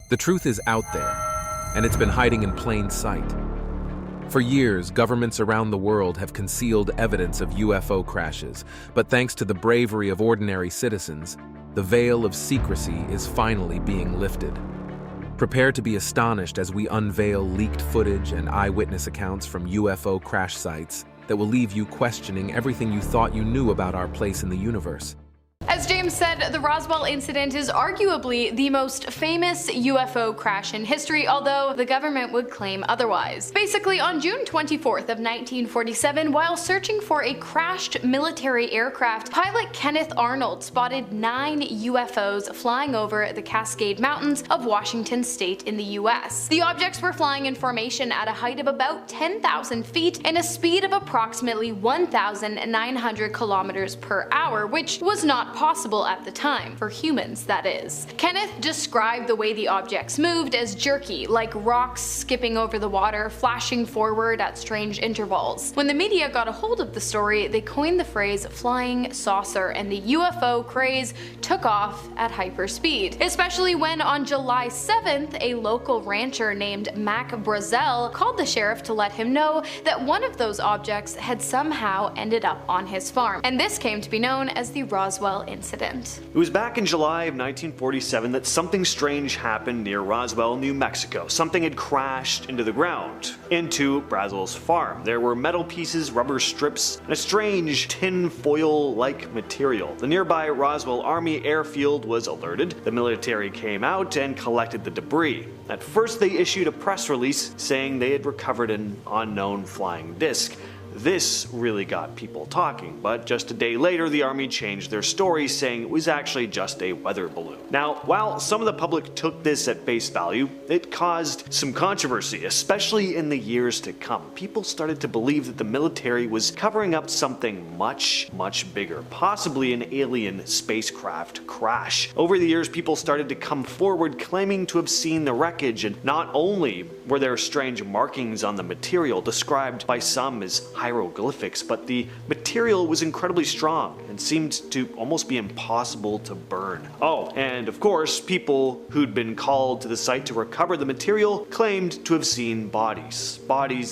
The truth is out there, and it's been hiding in plain sight. For years, governments around the world have concealed evidence of UFO crashes, but thanks to the bravery of ordinary citizens, the veil of secrecy is finally being lifted. Prepare to be astonished as we unveil leaked footage and eyewitness accounts from UFO crash sites that will leave you questioning everything you thought you knew about our place in the universe. As James said, the Roswell incident is arguably the most famous UFO crash in history, although the government would claim otherwise. Basically, on June 24th of 1947, while searching for a crashed military aircraft, pilot Kenneth Arnold spotted 9 UFOs flying over the Cascade Mountains of Washington state in the US. The objects were flying in formation at a height of about 10,000 feet and a speed of approximately 1,900 kilometers per hour, which was not possible at the time, for humans that is. Kenneth described the way the objects moved as jerky, like rocks skipping over the water, flashing forward at strange intervals. When the media got a hold of the story, they coined the phrase flying saucer, and the UFO craze took off at hyperspeed, especially when on July 7th, a local rancher named Mac Brazel called the sheriff to let him know that one of those objects had somehow ended up on his farm, and this came to be known as the Roswell incident. It was back in July of 1947 that something strange happened near Roswell, New Mexico. Something had crashed into the ground, into Brazel's farm. There were metal pieces, rubber strips, and a strange tin foil-like material. The nearby Roswell Army airfield was alerted. The military came out and collected the debris. At first, they issued a press release saying they had recovered an unknown flying disc. This really got people talking, but just a day later the Army changed their story, saying it was actually just a weather balloon. Now, while some of the public took this at face value, it caused some controversy, especially in the years to come. People started to believe that the military was covering up something much bigger, possibly an alien spacecraft crash. Over the years, people started to come forward claiming to have seen the wreckage, and not only were there strange markings on the material described by some as hieroglyphics, but the material was incredibly strong and seemed to almost be impossible to burn. Oh, and of course, people who'd been called to the site to recover the material claimed to have seen bodies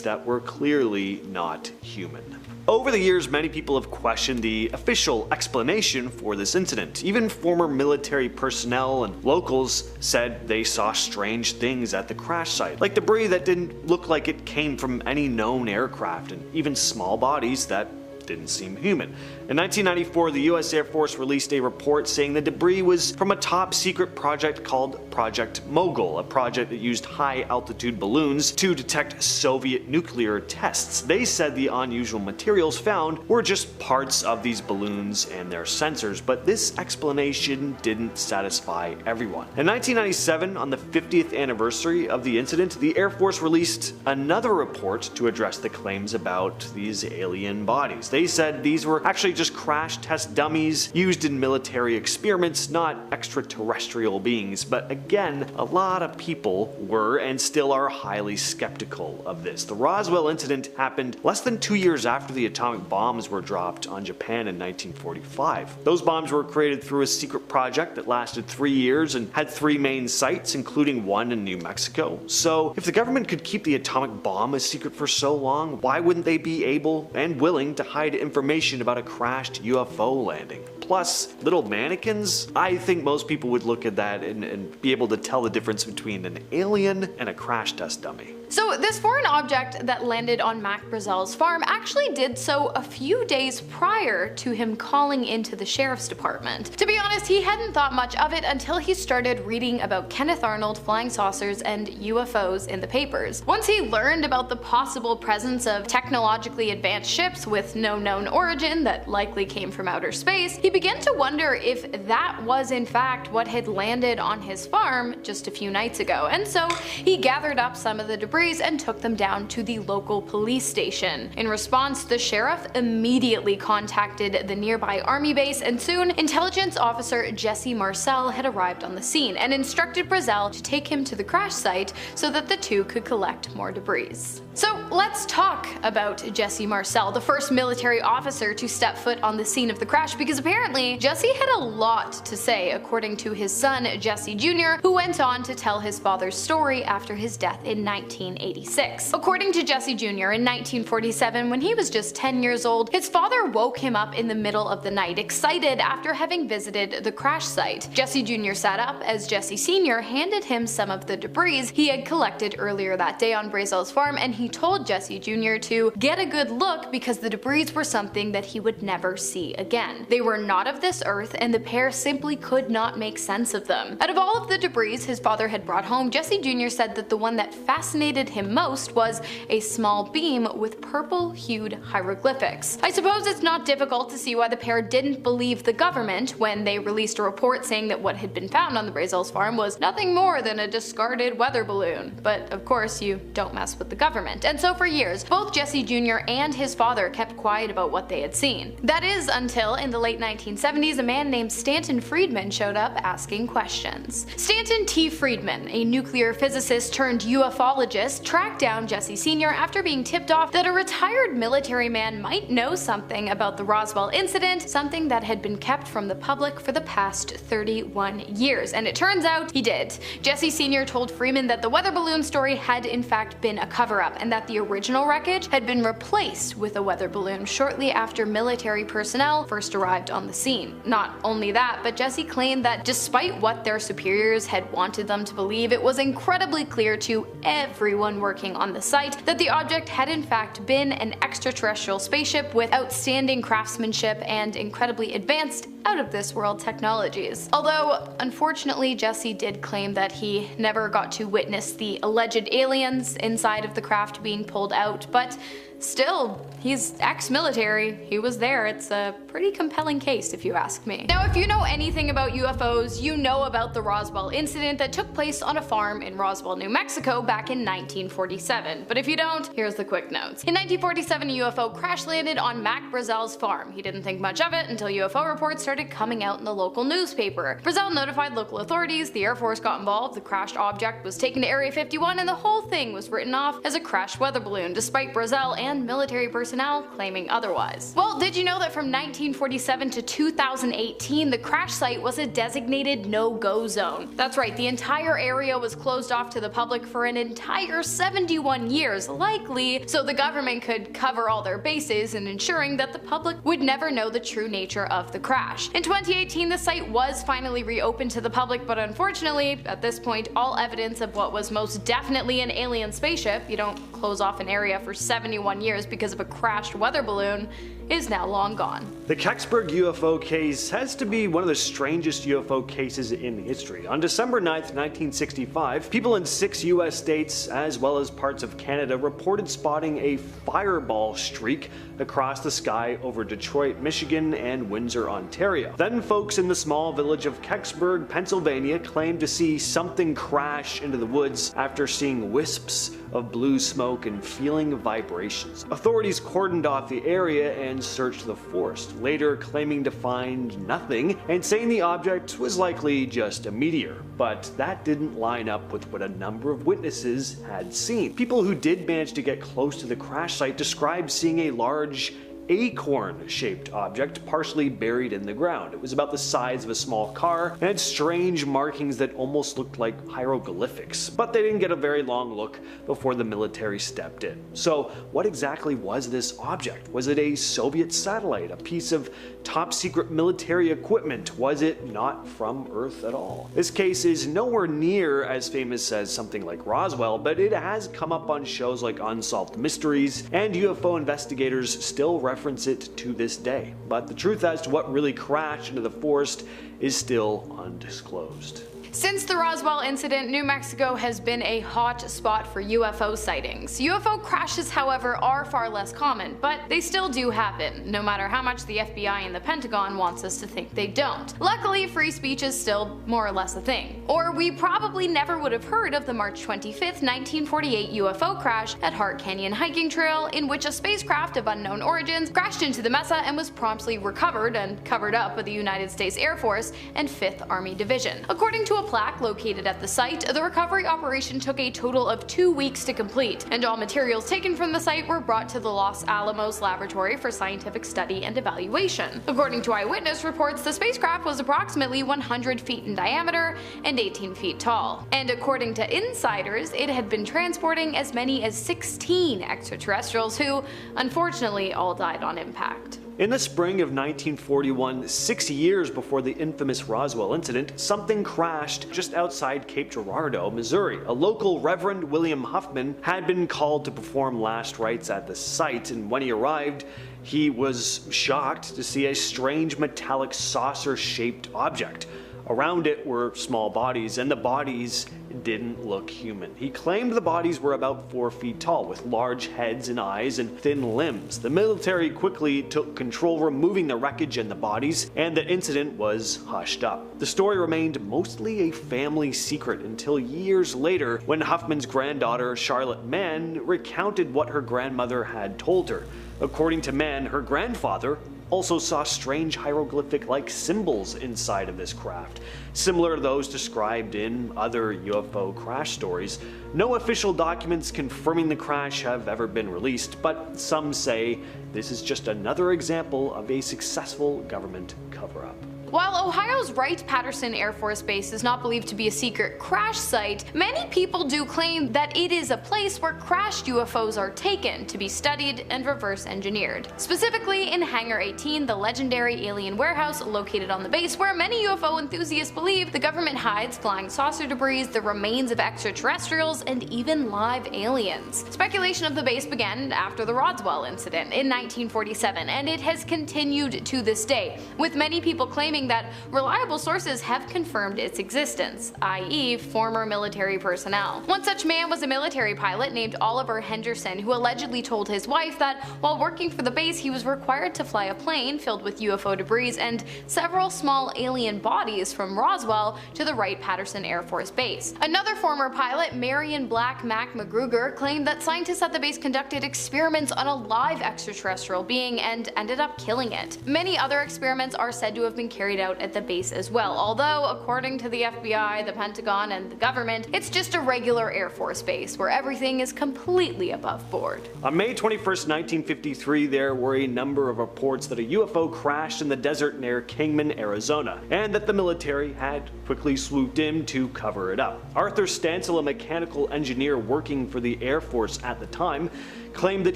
that were clearly not human. Over the years, many people have questioned the official explanation for this incident. Even former military personnel and locals said they saw strange things at the crash site, like debris that didn't look like it came from any known aircraft, and even small bodies that didn't seem human. In 1994, the US Air Force released a report saying the debris was from a top secret project called Project Mogul, a project that used high altitude balloons to detect Soviet nuclear tests. They said the unusual materials found were just parts of these balloons and their sensors, but this explanation didn't satisfy everyone. In 1997, on the 50th anniversary of the incident, the Air Force released another report to address the claims about these alien bodies. They said these were actually just crash test dummies used in military experiments, not extraterrestrial beings. But again, a lot of people were and still are highly skeptical of this. The Roswell incident happened less than 2 years after the atomic bombs were dropped on Japan in 1945. Those bombs were created through a secret project that lasted 3 years and had 3 main sites, including one in New Mexico. So if the government could keep the atomic bomb a secret for so long, why wouldn't they be able and willing to hide information about a crashed UFO landing? Plus, little mannequins? I think most people would look at that and be able to tell the difference between an alien and a crash test dummy. So this foreign object that landed on Mac Brazel's farm actually did so a few days prior to him calling into the sheriff's department. To be honest, he hadn't thought much of it until he started reading about Kenneth Arnold flying saucers and UFOs in the papers. Once he learned about the possible presence of technologically advanced ships with no known origin that likely came from outer space, he began to wonder if that was in fact what had landed on his farm just a few nights ago. And so he gathered up some of the debris and took them down to the local police station. In response, the sheriff immediately contacted the nearby army base, and soon intelligence officer Jesse Marcel had arrived on the scene and instructed Brazel to take him to the crash site so that the two could collect more debris. So let's talk about Jesse Marcel, the first military officer to step foot on the scene of the crash, because apparently apparently, Jesse had a lot to say, according to his son, Jesse Jr., who went on to tell his father's story after his death in 1986. According to Jesse Jr., in 1947, when he was just 10 years old, his father woke him up in the middle of the night, excited after having visited the crash site. Jesse Jr. sat up as Jesse Sr. handed him some of the debris he had collected earlier that day on Brazel's farm, and he told Jesse Jr. to get a good look because the debris were something that he would never see again. They were not of this earth, and the pair simply could not make sense of them. Out of all of the debris his father had brought home, Jesse Jr. said that the one that fascinated him most was a small beam with purple-hued hieroglyphics. I suppose it's not difficult to see why the pair didn't believe the government when they released a report saying that what had been found on the Brazel's farm was nothing more than a discarded weather balloon. But of course, you don't mess with the government. And so for years, both Jesse Jr. and his father kept quiet about what they had seen. That is until, in the late 1970s, a man named Stanton Friedman showed up asking questions. Stanton T. Friedman, a nuclear physicist turned ufologist, tracked down Jesse Sr. after being tipped off that a retired military man might know something about the Roswell incident, something that had been kept from the public for the past 31 years. And it turns out he did. Jesse Sr. told Freeman that the weather balloon story had in fact been a cover-up, and that the original wreckage had been replaced with a weather balloon shortly after military personnel first arrived on the scene. Not only that, but Jesse claimed that despite what their superiors had wanted them to believe, it was incredibly clear to everyone working on the site that the object had in fact been an extraterrestrial spaceship with outstanding craftsmanship and incredibly advanced out-of-this-world technologies. Although, unfortunately, Jesse did claim that he never got to witness the alleged aliens inside of the craft being pulled out, but still, he's ex-military, he was there. It's a pretty compelling case if you ask me. Now, if you know anything about UFOs, you know about the Roswell incident that took place on a farm in Roswell, New Mexico back in 1947. But if you don't, here's the quick notes. In 1947, a UFO crash landed on Mac Brazel's farm. He didn't think much of it until UFO reports started coming out in the local newspaper. Brazel notified local authorities, the Air Force got involved, the crashed object was taken to Area 51, and the whole thing was written off as a crashed weather balloon, despite Brazel and military personnel claiming otherwise. Well, did you know that from 1947 to 2018, the crash site was a designated no-go zone? That's right, the entire area was closed off to the public for an entire 71 years, likely so the government could cover all their bases in ensuring that the public would never know the true nature of the crash. In 2018, the site was finally reopened to the public, but unfortunately, at this point, all evidence of what was most definitely an alien spaceship — you don't close off an area for 71 years because of a crashed weather balloon — is now long gone. The Kecksburg UFO case has to be one of the strangest UFO cases in history. On December 9th, 1965, people in 6 US states, as well as parts of Canada, reported spotting a fireball streak across the sky over Detroit, Michigan, and Windsor, Ontario. Then folks in the small village of Kecksburg, Pennsylvania, claimed to see something crash into the woods after seeing wisps of blue smoke and feeling vibrations. Authorities cordoned off the area and searched the forest, later claiming to find nothing and saying the object was likely just a meteor. But that didn't line up with what a number of witnesses had seen. People who did manage to get close to the crash site described seeing a large acorn-shaped object partially buried in the ground. It was about the size of a small car and had strange markings that almost looked like hieroglyphics, but they didn't get a very long look before the military stepped in. So what exactly was this object? Was it a Soviet satellite, a piece of top-secret military equipment? Was it not from Earth at all? This case is nowhere near as famous as something like Roswell, but it has come up on shows like Unsolved Mysteries, and UFO investigators still reference it to this day. But the truth as to what really crashed into the forest is still undisclosed. Since the Roswell incident, New Mexico has been a hot spot for UFO sightings. UFO crashes, however, are far less common, but they still do happen, no matter how much the FBI and the Pentagon wants us to think they don't. Luckily, free speech is still more or less a thing. Or we probably never would have heard of the March 25th, 1948 UFO crash at Hart Canyon Hiking Trail, in which a spacecraft of unknown origins crashed into the mesa and was promptly recovered and covered up by the United States Air Force and 5th Army Division. According to a plaque located at the site, the recovery operation took a total of 2 weeks to complete, and all materials taken from the site were brought to the Los Alamos laboratory for scientific study and evaluation. According to eyewitness reports, the spacecraft was approximately 100 feet in diameter and 18 feet tall, and according to insiders, it had been transporting as many as 16 extraterrestrials who, unfortunately, all died on impact. In the spring of 1941, 6 years before the infamous Roswell incident, something crashed just outside Cape Girardeau, Missouri. A local Reverend William Huffman had been called to perform last rites at the site, and when he arrived, he was shocked to see a strange metallic saucer-shaped object. Around it were small bodies, and the bodies didn't look human. He claimed the bodies were about 4 feet tall, with large heads and eyes and thin limbs. The military quickly took control, removing the wreckage and the bodies, and the incident was hushed up. The story remained mostly a family secret until years later, when Huffman's granddaughter, Charlotte Mann, recounted what her grandmother had told her. According to Mann, her grandfather also saw strange hieroglyphic-like symbols inside of this craft, similar to those described in other UFO crash stories. No official documents confirming the crash have ever been released, but some say this is just another example of a successful government cover-up. While Ohio's Wright-Patterson Air Force Base is not believed to be a secret crash site, many people do claim that it is a place where crashed UFOs are taken to be studied and reverse engineered. Specifically in Hangar 18, the legendary alien warehouse located on the base, where many UFO enthusiasts believe the government hides flying saucer debris, the remains of extraterrestrials, and even live aliens. Speculation of the base began after the Roswell incident in 1947, and it has continued to this day, with many people claiming that reliable sources have confirmed its existence, i.e. former military personnel. One such man was a military pilot named Oliver Henderson, who allegedly told his wife that while working for the base he was required to fly a plane filled with UFO debris and several small alien bodies from Roswell to the Wright-Patterson Air Force Base. Another former pilot, Marion Black Mac McGruger, claimed that scientists at the base conducted experiments on a live extraterrestrial being and ended up killing it. Many other experiments are said to have been carried out at the base as well, although according to the FBI, the Pentagon, and the government, it's just a regular Air Force base where everything is completely above board. On May 21st, 1953, there were a number of reports that a UFO crashed in the desert near Kingman, Arizona, and that the military had quickly swooped in to cover it up. Arthur Stansel, a mechanical engineer working for the Air Force at the time, claimed that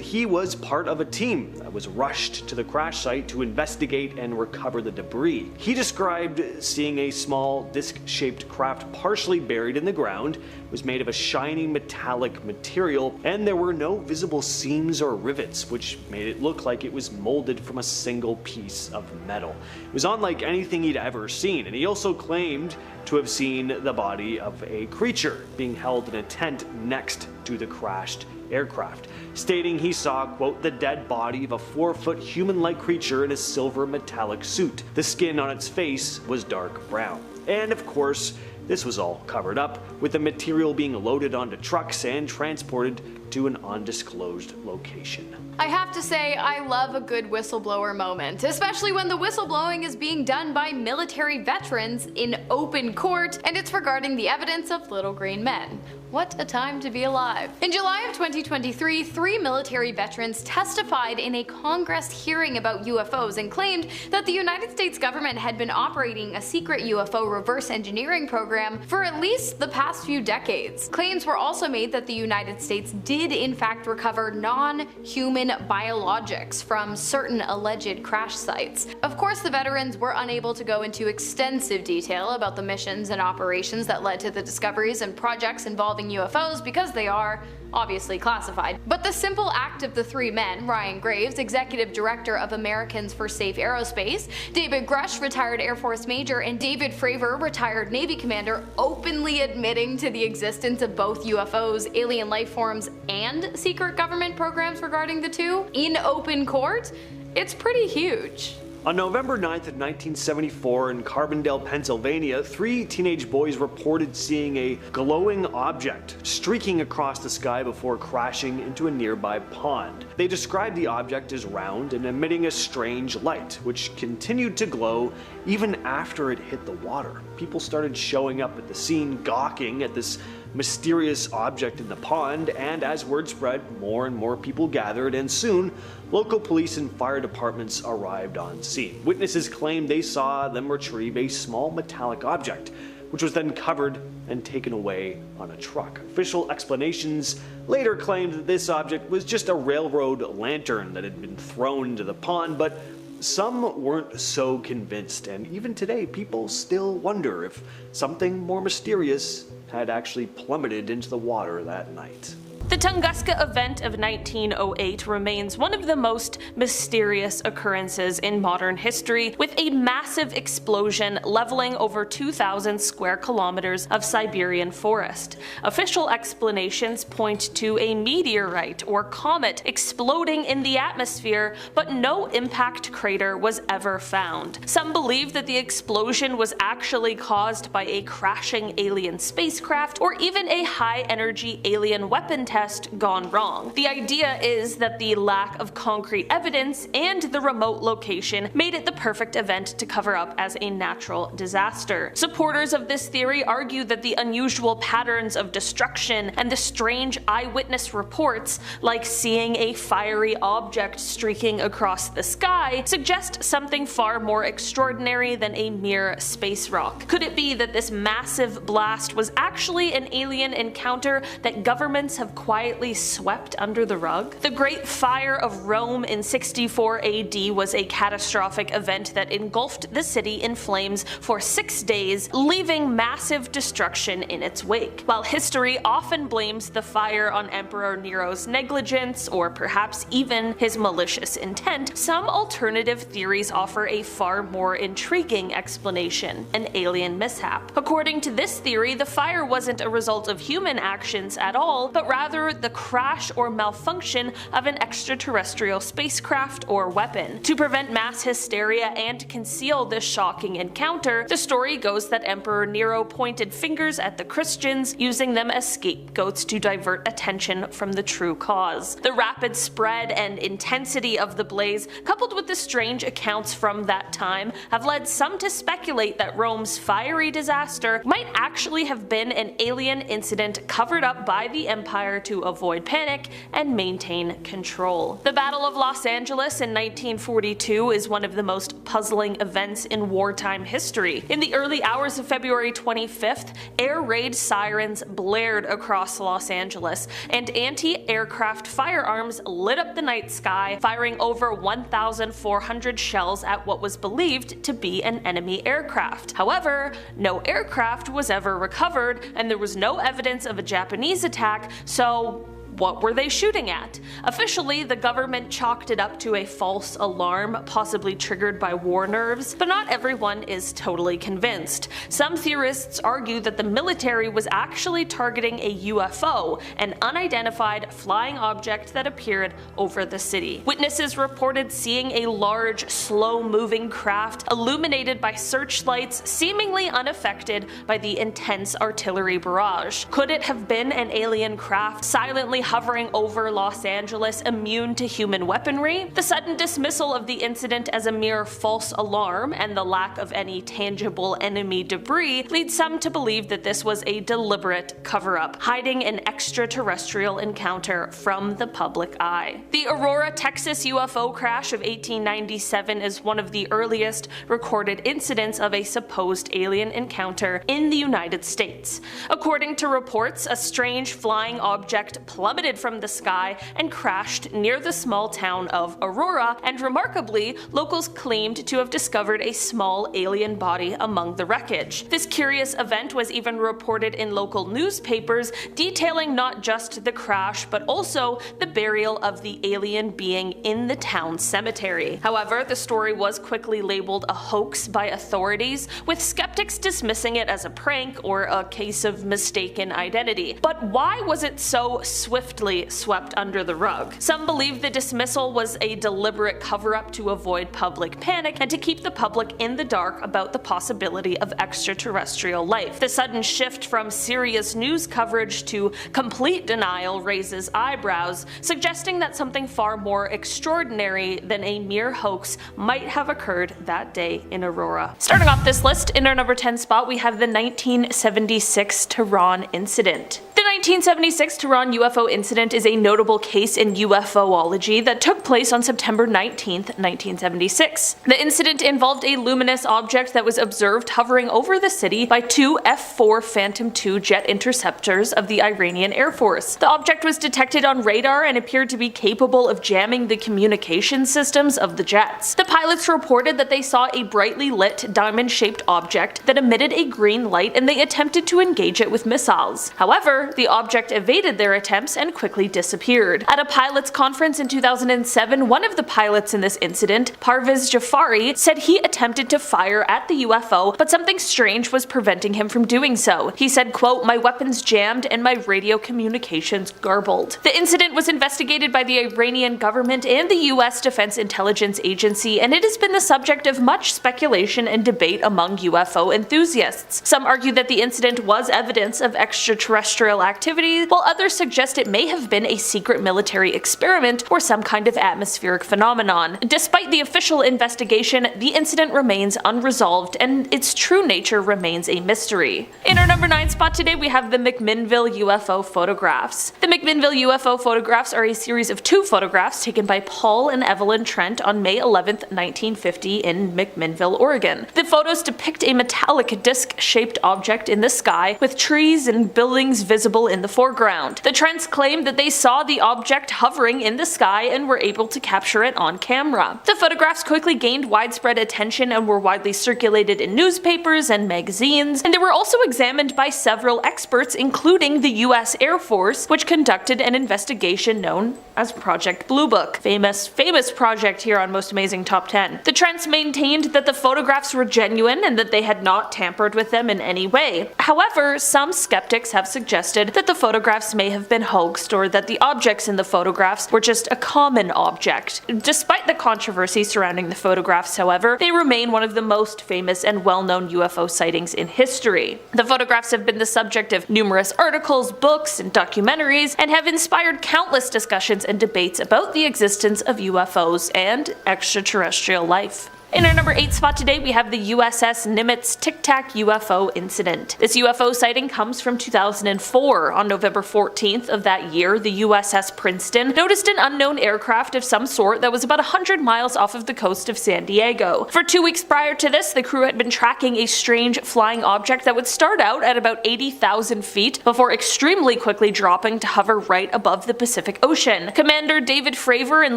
he was part of a team that was rushed to the crash site to investigate and recover the debris. He described seeing a small disc-shaped craft partially buried in the ground. It was made of a shiny metallic material, and there were no visible seams or rivets, which made it look like it was molded from a single piece of metal. It was unlike anything he'd ever seen, and he also claimed to have seen the body of a creature being held in a tent next to the crashed aircraft, stating he saw, quote, the dead body of a 4-foot human-like creature in a silver metallic suit. The skin on its face was dark brown. And of course, this was all covered up, with the material being loaded onto trucks and transported to an undisclosed location. I have to say, I love a good whistleblower moment, especially when the whistleblowing is being done by military veterans in open court, and it's regarding the evidence of little green men. What a time to be alive. In July of 2023, 3 military veterans testified in a Congress hearing about UFOs and claimed that the United States government had been operating a secret UFO reverse engineering program for at least the past few decades. Claims were also made that the United States did in fact recover non-human biologics from certain alleged crash sites. Of course, the veterans were unable to go into extensive detail about the missions and operations that led to the discoveries and projects involving UFOs because they are obviously classified. But the simple act of the 3 men, Ryan Graves, Executive Director of Americans for Safe Aerospace, David Grush, retired Air Force Major, and David Fravor, retired Navy Commander, openly admitting to the existence of both UFOs, alien life forms, and secret government programs regarding the two in open court, it's pretty huge. On November 9th of 1974 in Carbondale, Pennsylvania, 3 teenage boys reported seeing a glowing object streaking across the sky before crashing into a nearby pond. They described the object as round and emitting a strange light, which continued to glow even after it hit the water. People started showing up at the scene, gawking at this mysterious object in the pond, and as word spread, more and more people gathered, and soon local police and fire departments arrived on scene. Witnesses claimed they saw them retrieve a small metallic object, which was then covered and taken away on a truck. Official explanations later claimed that this object was just a railroad lantern that had been thrown into the pond, but some weren't so convinced, and even today people still wonder if something more mysterious had actually plummeted into the water that night. The Tunguska event of 1908 remains one of the most mysterious occurrences in modern history, with a massive explosion leveling over 2,000 square kilometers of Siberian forest. Official explanations point to a meteorite or comet exploding in the atmosphere, but no impact crater was ever found. Some believe that the explosion was actually caused by a crashing alien spacecraft or even a high-energy alien weapon test gone wrong. The idea is that the lack of concrete evidence and the remote location made it the perfect event to cover up as a natural disaster. Supporters of this theory argue that the unusual patterns of destruction and the strange eyewitness reports, like seeing a fiery object streaking across the sky, suggest something far more extraordinary than a mere space rock. Could it be that this massive blast was actually an alien encounter that governments have quietly swept under the rug? The Great Fire of Rome in 64 AD was a catastrophic event that engulfed the city in flames for 6 days, leaving massive destruction in its wake. While history often blames the fire on Emperor Nero's negligence, or perhaps even his malicious intent, some alternative theories offer a far more intriguing explanation: an alien mishap. According to this theory, the fire wasn't a result of human actions at all, but rather the crash or malfunction of an extraterrestrial spacecraft or weapon. To prevent mass hysteria and conceal this shocking encounter, the story goes that Emperor Nero pointed fingers at the Christians, using them as scapegoats to divert attention from the true cause. The rapid spread and intensity of the blaze, coupled with the strange accounts from that time, have led some to speculate that Rome's fiery disaster might actually have been an alien incident covered up by the Empire to avoid panic and maintain control. The Battle of Los Angeles in 1942 is one of the most puzzling events in wartime history. In the early hours of February 25th, air raid sirens blared across Los Angeles, and anti-aircraft firearms lit up the night sky, firing over 1,400 shells at what was believed to be an enemy aircraft. However, no aircraft was ever recovered, and there was no evidence of a Japanese attack, so what were they shooting at? Officially, the government chalked it up to a false alarm, possibly triggered by war nerves, but not everyone is totally convinced. Some theorists argue that the military was actually targeting a UFO, an unidentified flying object that appeared over the city. Witnesses reported seeing a large, slow-moving craft illuminated by searchlights, seemingly unaffected by the intense artillery barrage. Could it have been an alien craft silently hovering over Los Angeles, immune to human weaponry? The sudden dismissal of the incident as a mere false alarm and the lack of any tangible enemy debris leads some to believe that this was a deliberate cover-up, hiding an extraterrestrial encounter from the public eye. The Aurora, Texas UFO crash of 1897 is one of the earliest recorded incidents of a supposed alien encounter in the United States. According to reports, a strange flying object plummeted from the sky and crashed near the small town of Aurora, and remarkably, locals claimed to have discovered a small alien body among the wreckage. This curious event was even reported in local newspapers, detailing not just the crash but also the burial of the alien being in the town cemetery. However, the story was quickly labeled a hoax by authorities, with skeptics dismissing it as a prank or a case of mistaken identity. But why was it so swiftly swiftly swept under the rug. Some believe the dismissal was a deliberate cover-up to avoid public panic and to keep the public in the dark about the possibility of extraterrestrial life. The sudden shift from serious news coverage to complete denial raises eyebrows, suggesting that something far more extraordinary than a mere hoax might have occurred that day in Aurora. Starting off this list, in our number 10 spot we have the 1976 Tehran incident. The 1976 Tehran UFO incident is a notable case in UFOlogy that took place on September 19, 1976. The incident involved a luminous object that was observed hovering over the city by two F-4 Phantom II jet interceptors of the Iranian Air Force. The object was detected on radar and appeared to be capable of jamming the communication systems of the jets. The pilots reported that they saw a brightly lit diamond-shaped object that emitted a green light, and they attempted to engage it with missiles. However, the object evaded their attempts and quickly disappeared. At a pilots conference in 2007, one of the pilots in this incident, Parvez Jafari, said he attempted to fire at the UFO, but something strange was preventing him from doing so. He said, quote, "My weapons jammed and my radio communications garbled." The incident was investigated by the Iranian government and the US Defense Intelligence Agency, and it has been the subject of much speculation and debate among UFO enthusiasts. Some argue that the incident was evidence of extraterrestrial activity, while others suggest it may have been a secret military experiment or some kind of atmospheric phenomenon. Despite the official investigation, the incident remains unresolved and its true nature remains a mystery. In our number 9 spot today we have the McMinnville UFO photographs. The McMinnville UFO photographs are a series of 2 photographs taken by Paul and Evelyn Trent on May 11, 1950 in McMinnville, Oregon. The photos depict a metallic disc-shaped object in the sky with trees and buildings visible in the foreground. The Trents claimed that they saw the object hovering in the sky and were able to capture it on camera. The photographs quickly gained widespread attention and were widely circulated in newspapers and magazines, and they were also examined by several experts, including the US Air Force, which conducted an investigation known as Project Blue Book. Famous project here on Most Amazing Top 10. The Trents maintained that the photographs were genuine and that they had not tampered with them in any way. However, some skeptics have suggested that the photographs may have been hoaxed or that the objects in the photographs were just a common object. Despite the controversy surrounding the photographs, however, they remain one of the most famous and well-known UFO sightings in history. The photographs have been the subject of numerous articles, books, and documentaries, and have inspired countless discussions and debates about the existence of UFOs and extraterrestrial life. In our number 8 spot today, we have the USS Nimitz Tic Tac UFO incident. This UFO sighting comes from 2004. On November 14th of that year, the USS Princeton noticed an unknown aircraft of some sort that was about 100 miles off of the coast of San Diego. For 2 weeks prior to this, the crew had been tracking a strange flying object that would start out at about 80,000 feet before extremely quickly dropping to hover right above the Pacific Ocean. Commander David Fravor and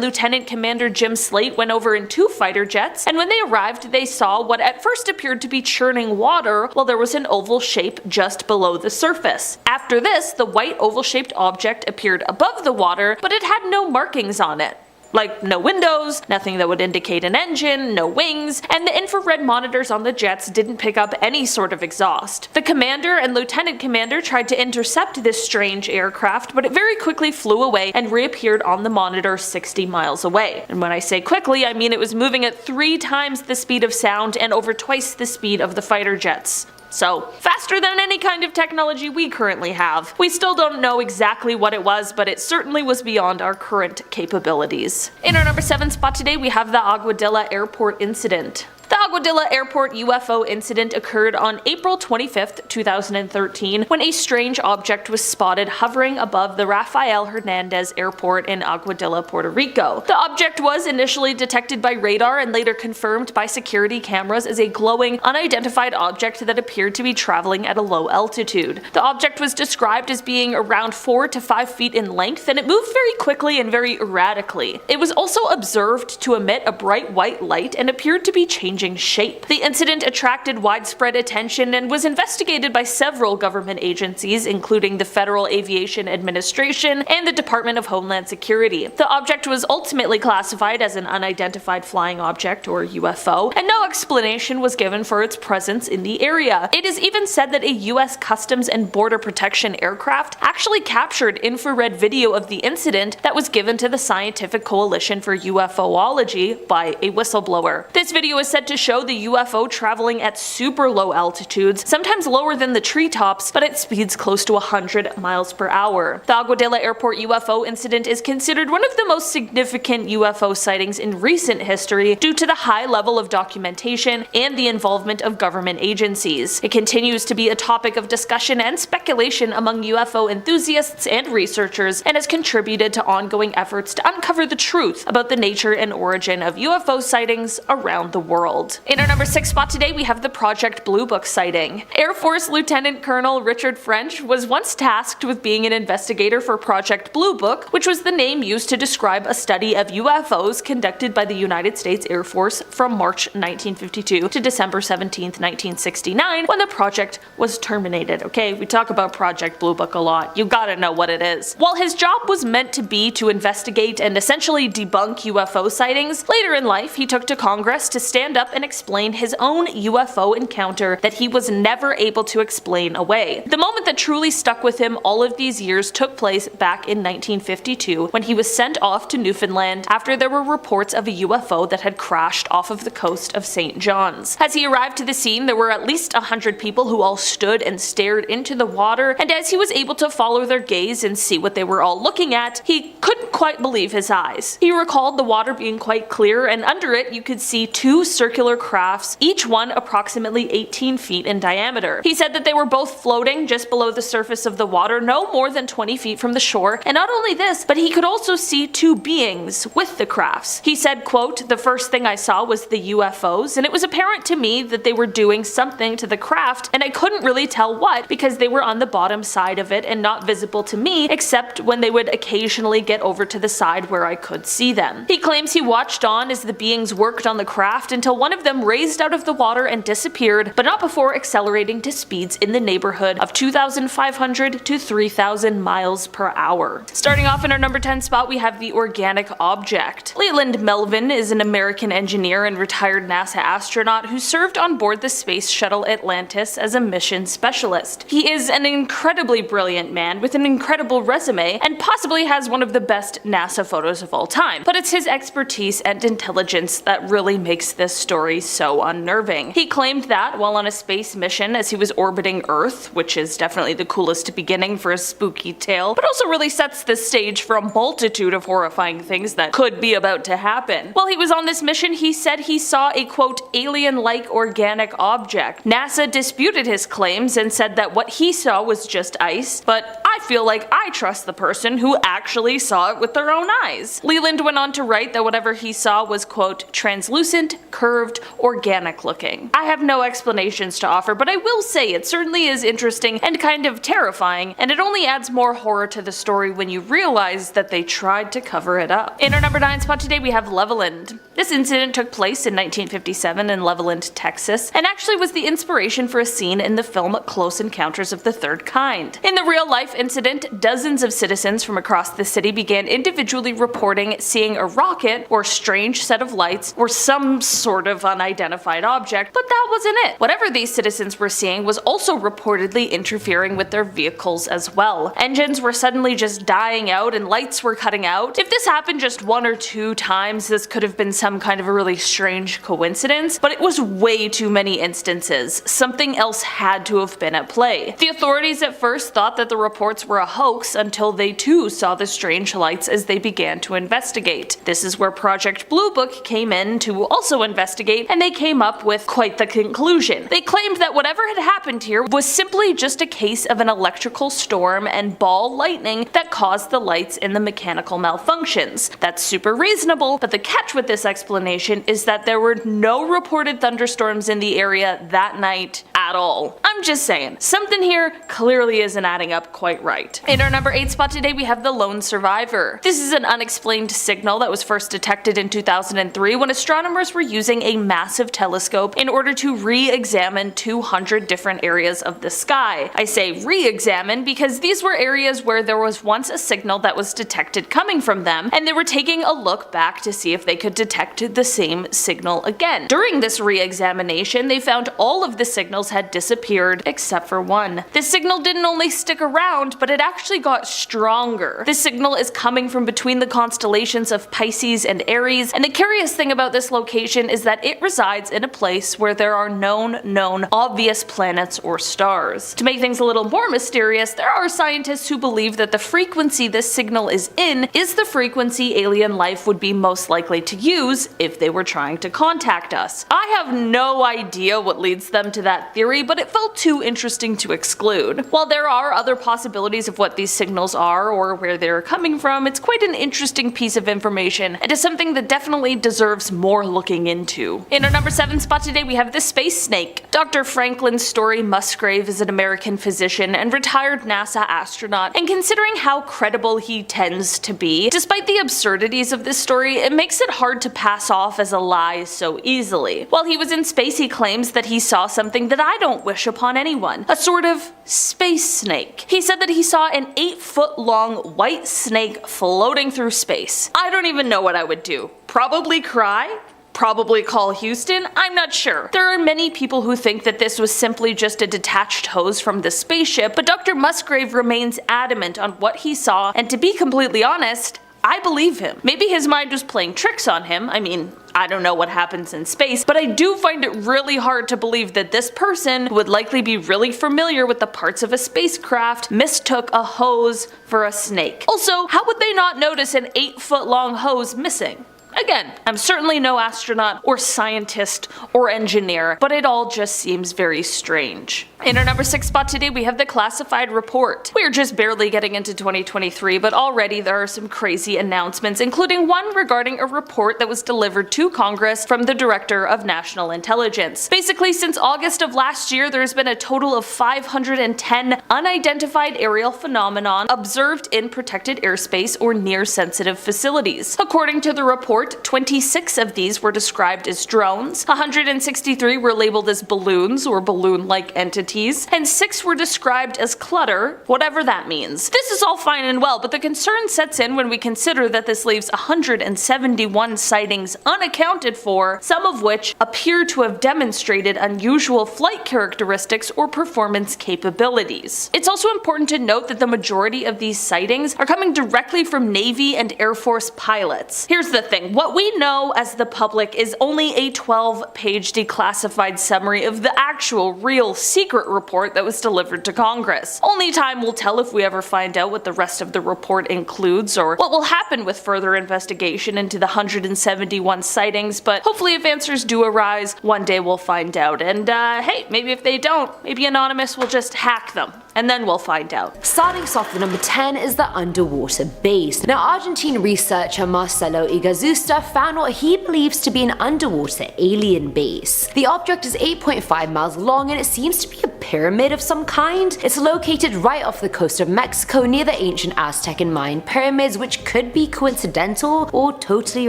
Lieutenant Commander Jim Slate went over in 2 fighter jets, and when they arrived, they saw what at first appeared to be churning water while there was an oval shape just below the surface. After this, the white oval-shaped object appeared above the water, but it had no markings on it. Like no windows, nothing that would indicate an engine, no wings, and the infrared monitors on the jets didn't pick up any sort of exhaust. The commander and lieutenant commander tried to intercept this strange aircraft, but it very quickly flew away and reappeared on the monitor 60 miles away. And when I say quickly, I mean it was moving at 3 times the speed of sound and over twice the speed of the fighter jets. So, faster than any kind of technology we currently have. We still don't know exactly what it was, but it certainly was beyond our current capabilities. In our number 7 spot today, we have the Aguadilla Airport incident. The Aguadilla Airport UFO incident occurred on April 25, 2013, when a strange object was spotted hovering above the Rafael Hernandez Airport in Aguadilla, Puerto Rico. The object was initially detected by radar and later confirmed by security cameras as a glowing, unidentified object that appeared to be traveling at a low altitude. The object was described as being around 4 to 5 feet in length, and it moved very quickly and very erratically. It was also observed to emit a bright white light and appeared to be changing changing shape. The incident attracted widespread attention and was investigated by several government agencies, including the Federal Aviation Administration and the Department of Homeland Security. The object was ultimately classified as an unidentified flying object, or UFO, and no explanation was given for its presence in the area. It is even said that a US Customs and Border Protection aircraft actually captured infrared video of the incident that was given to the Scientific Coalition for UFOlogy by a whistleblower. This video is said to show the UFO traveling at super low altitudes, sometimes lower than the treetops, but at speeds close to 100 miles per hour. The Aguadilla Airport UFO incident is considered one of the most significant UFO sightings in recent history due to the high level of documentation and the involvement of government agencies. It continues to be a topic of discussion and speculation among UFO enthusiasts and researchers, and has contributed to ongoing efforts to uncover the truth about the nature and origin of UFO sightings around the world. In our number 6 spot today, we have the Project Blue Book sighting. Air Force Lieutenant Colonel Richard French was once tasked with being an investigator for Project Blue Book, which was the name used to describe a study of UFOs conducted by the United States Air Force from March 1952 to December 17, 1969, when the project was terminated. Okay, we talk about Project Blue Book a lot. You gotta know what it is. While his job was meant to be to investigate and essentially debunk UFO sightings, later in life he took to Congress to stand up and explain his own UFO encounter that he was never able to explain away. The moment that truly stuck with him all of these years took place back in 1952 when he was sent off to Newfoundland after there were reports of a UFO that had crashed off of the coast of St. John's. As he arrived to the scene, there were at least 100 people who all stood and stared into the water, and as he was able to follow their gaze and see what they were all looking at, he couldn't quite believe his eyes. He recalled the water being quite clear, and under it you could see 2 circular crafts, each one approximately 18 feet in diameter. He said that they were both floating just below the surface of the water, no more than 20 feet from the shore, and not only this, but he could also see 2 beings with the crafts. He said, quote, "The first thing I saw was the UFOs, and it was apparent to me that they were doing something to the craft, and I couldn't really tell what because they were on the bottom side of it and not visible to me except when they would occasionally get over to the side where I could see them." He claims he watched on as the beings worked on the craft until one of them raised out of the water and disappeared, but not before accelerating to speeds in the neighborhood of 2,500 to 3,000 miles per hour. Starting off in our number 10 spot, we have the organic object. Leland Melvin is an American engineer and retired NASA astronaut who served on board the Space Shuttle Atlantis as a mission specialist. He is an incredibly brilliant man with an incredible resume and possibly has one of the best NASA photos of all time, but it's his expertise and intelligence that really makes this story so unnerving. He claimed that while on a space mission as he was orbiting Earth, which is definitely the coolest beginning for a spooky tale, but also really sets the stage for a multitude of horrifying things that could be about to happen. While he was on this mission, he said he saw a quote alien-like organic object. NASA disputed his claims and said that what he saw was just ice, but I feel like I trust the person who actually saw it with their own eyes. Leland went on to write that whatever he saw was quote translucent, curved, organic looking. I have no explanations to offer, but I will say it certainly is interesting and kind of terrifying, and it only adds more horror to the story when you realize that they tried to cover it up. In our number 9 spot today, we have Levelland. This incident took place in 1957 in Levelland, Texas, and actually was the inspiration for a scene in the film Close Encounters of the Third Kind. In the real-life incident, dozens of citizens from across the city began individually reporting seeing a rocket or strange set of lights or some sort of unidentified object, but that wasn't it. Whatever these citizens were seeing was also reportedly interfering with their vehicles as well. Engines were suddenly just dying out and lights were cutting out. If this happened just 1 or 2 times, this could have been some kind of a really strange coincidence, but it was way too many instances. Something else had to have been at play. The authorities at first thought that the reports were a hoax until they too saw the strange lights as they began to investigate. This is where Project Blue Book came in to also investigate, and they came up with quite the conclusion. They claimed that whatever had happened here was simply just a case of an electrical storm and ball lightning that caused the lights in the mechanical malfunctions. That's super reasonable, but the catch with this explanation is that there were no reported thunderstorms in the area that night at all. I'm just saying, something here clearly isn't adding up quite right. In our number 8 spot today we have the lone survivor. This is an unexplained signal that was first detected in 2003 when astronomers were using a massive telescope in order to re-examine 200 different areas of the sky. I say re-examine because these were areas where there was once a signal that was detected coming from them, and they were taking a look back to see if they could detect the same signal again. During this re-examination, they found all of the signals had disappeared except for one. This signal didn't only stick around, but it actually got stronger. This signal is coming from between the constellations of Pisces and Aries, and the curious thing about this location is that it resides in a place where there are known obvious planets or stars. To make things a little more mysterious, there are scientists who believe that the frequency this signal is in is the frequency alien life would be most likely to use if they were trying to contact us. I have no idea what leads them to that theory, but it felt too interesting to exclude. While there are other possibilities of what these signals are or where they're coming from, it's quite an interesting piece of information and is something that definitely deserves more looking into. In our number 7 spot today we have the space snake. Dr. Franklin Story Musgrave is an American physician and retired NASA astronaut, and considering how credible he tends to be, despite the absurdities of this story, it makes it hard to pass off as a lie so easily. While he was in space, he claims that he saw something that I don't wish upon anyone, a sort of space snake. He said that he saw an 8-foot-long white snake floating through space. I don't even know what I would do. Probably cry? Probably call Houston? I'm not sure. There are many people who think that this was simply just a detached hose from the spaceship, but Dr. Musgrave remains adamant on what he saw, and to be completely honest, I believe him. Maybe his mind was playing tricks on him. I mean, I don't know what happens in space, but I do find it really hard to believe that this person, who would likely be really familiar with the parts of a spacecraft, mistook a hose for a snake. Also, how would they not notice an 8-foot-long hose missing? Again, I'm certainly no astronaut or scientist or engineer, but it all just seems very strange. In our number 6 spot today we have the classified report. We're just barely getting into 2023, but already there are some crazy announcements, including one regarding a report that was delivered to Congress from the Director of National Intelligence. Basically, since August of last year, there's been a total of 510 unidentified aerial phenomenon observed in protected airspace or near sensitive facilities. According to the report, 26 of these were described as drones, 163 were labeled as balloons or balloon-like entities, and 6 were described as clutter, whatever that means. This is all fine and well, but the concern sets in when we consider that this leaves 171 sightings unaccounted for, some of which appear to have demonstrated unusual flight characteristics or performance capabilities. It's also important to note that the majority of these sightings are coming directly from Navy and Air Force pilots. Here's the thing. What we know as the public is only a 12-page declassified summary of the actual, real, secret report that was delivered to Congress. Only time will tell if we ever find out what the rest of the report includes or what will happen with further investigation into the 171 sightings, but hopefully if answers do arise, one day we'll find out. And hey, maybe if they don't, maybe Anonymous will just hack them. And then we'll find out. Starting us off with number 10 is the underwater base. Now, Argentine researcher Marcelo Igazusta found what he believes to be an underwater alien base. The object is 8.5 miles long and it seems to be a pyramid of some kind. It's located right off the coast of Mexico near the ancient Aztec and Mayan pyramids, which could be coincidental or totally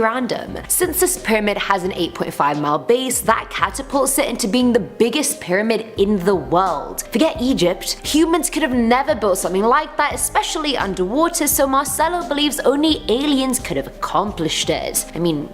random. Since this pyramid has an 8.5 mile base, that catapults it into being the biggest pyramid in the world. Forget Egypt, humans could have never built something like that, especially underwater, so Marcelo believes only aliens could have accomplished it. I mean,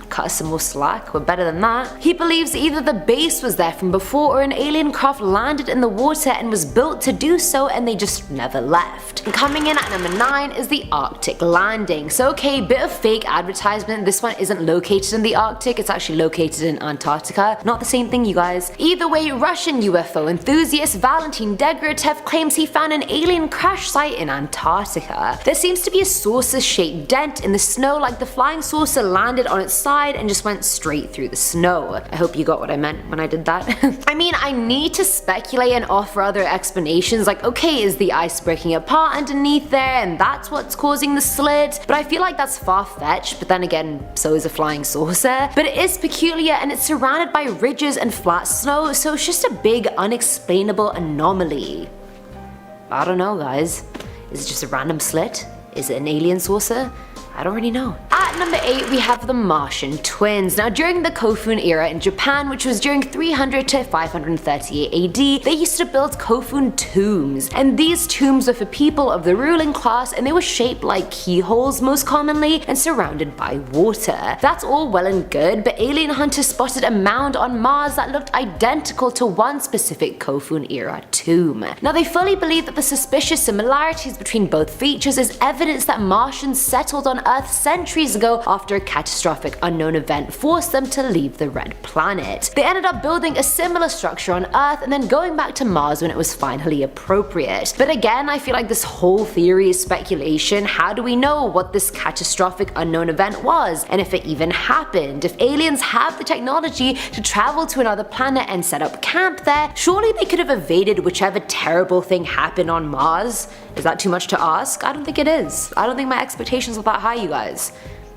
cut us some more slack, we're better than that. He believes either the base was there from before or an alien craft landed in the water and was built to do so and they just never left. And coming in at number 9 is the Arctic landing. So okay, bit of fake advertisement, this one isn't located in the Arctic, it's actually located in Antarctica. Not the same thing, you guys. Either way, Russian UFO enthusiast Valentin Degratev claims he found an alien crash site in Antarctica. There seems to be a saucer-shaped dent in the snow like the flying saucer landed on its side, side and just went straight through the snow. I hope you got what I meant when I did that. I mean, I need to speculate and offer other explanations like, okay, is the ice breaking apart underneath there and that's what's causing the slit? But I feel like that's far-fetched, but then again, so is a flying saucer. But it is peculiar and it's surrounded by ridges and flat snow, so it's just a big unexplainable anomaly. I don't know, guys. Is it just a random slit? Is it an alien saucer? I don't really know. At number 8 we have the Martian twins. Now during the Kofun era in Japan, which was during 300 to 538 AD, they used to build Kofun tombs. And these tombs were for people of the ruling class and they were shaped like keyholes most commonly and surrounded by water. That's all well and good, but alien hunters spotted a mound on Mars that looked identical to one specific Kofun era tomb. Now they fully believe that the suspicious similarities between both features is evidence that Martians settled on Earth centuries ago after a catastrophic unknown event forced them to leave the red planet. They ended up building a similar structure on Earth and then going back to Mars when it was finally appropriate. But again, I feel like this whole theory is speculation. How do we know what this catastrophic unknown event was, and if it even happened? If aliens have the technology to travel to another planet and set up camp there, surely they could have evaded whichever terrible thing happened on Mars. Is that too much to ask? I don't think it is. I don't think my expectations are that high, you guys.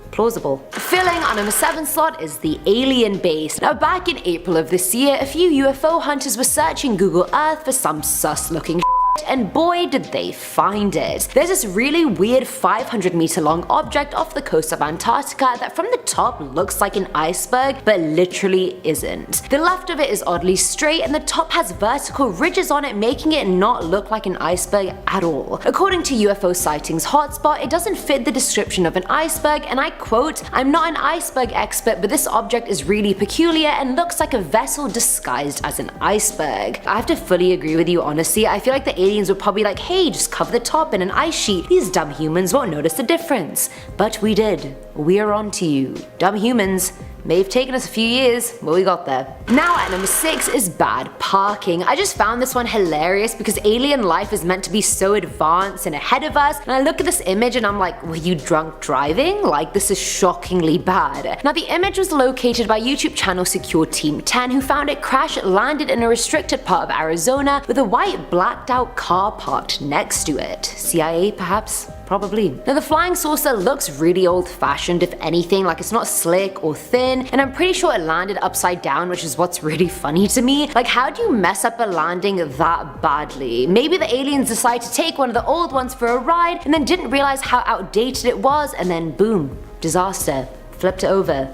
Plausible. Filling our number 7 slot is the alien base. Now back in April of this year, a few UFO hunters were searching Google Earth for some sus looking and boy did they find it. There's this really weird 500-meter long object off the coast of Antarctica that from the top looks like an iceberg but literally isn't. The left of it is oddly straight and the top has vertical ridges on it, making it not look like an iceberg at all. According to UFO Sightings Hotspot, it doesn't fit the description of an iceberg, and I quote, "I'm not an iceberg expert, but this object is really peculiar and looks like a vessel disguised as an iceberg." I have to fully agree with you, honestly. I feel like the aliens were probably like, hey, just cover the top in an ice sheet. These dumb humans won't notice the difference. But we did. We are on to you. Dumb humans. May have taken us a few years, but we got there. Now at number 6 is bad parking. I just found this one hilarious because alien life is meant to be so advanced and ahead of us, and I look at this image and I'm like, were you drunk driving? Like, this is shockingly bad. Now the image was located by YouTube channel Secure Team 10, who found it crash landed in a restricted part of Arizona with a white blacked out car parked next to it. CIA perhaps? Probably. Now the flying saucer looks really old fashioned if anything, like it's not slick or thin, and I'm pretty sure it landed upside down, which is what's really funny to me. Like, how do you mess up a landing that badly? Maybe the aliens decided to take one of the old ones for a ride and then didn't realize how outdated it was, and then boom, disaster, flipped it over.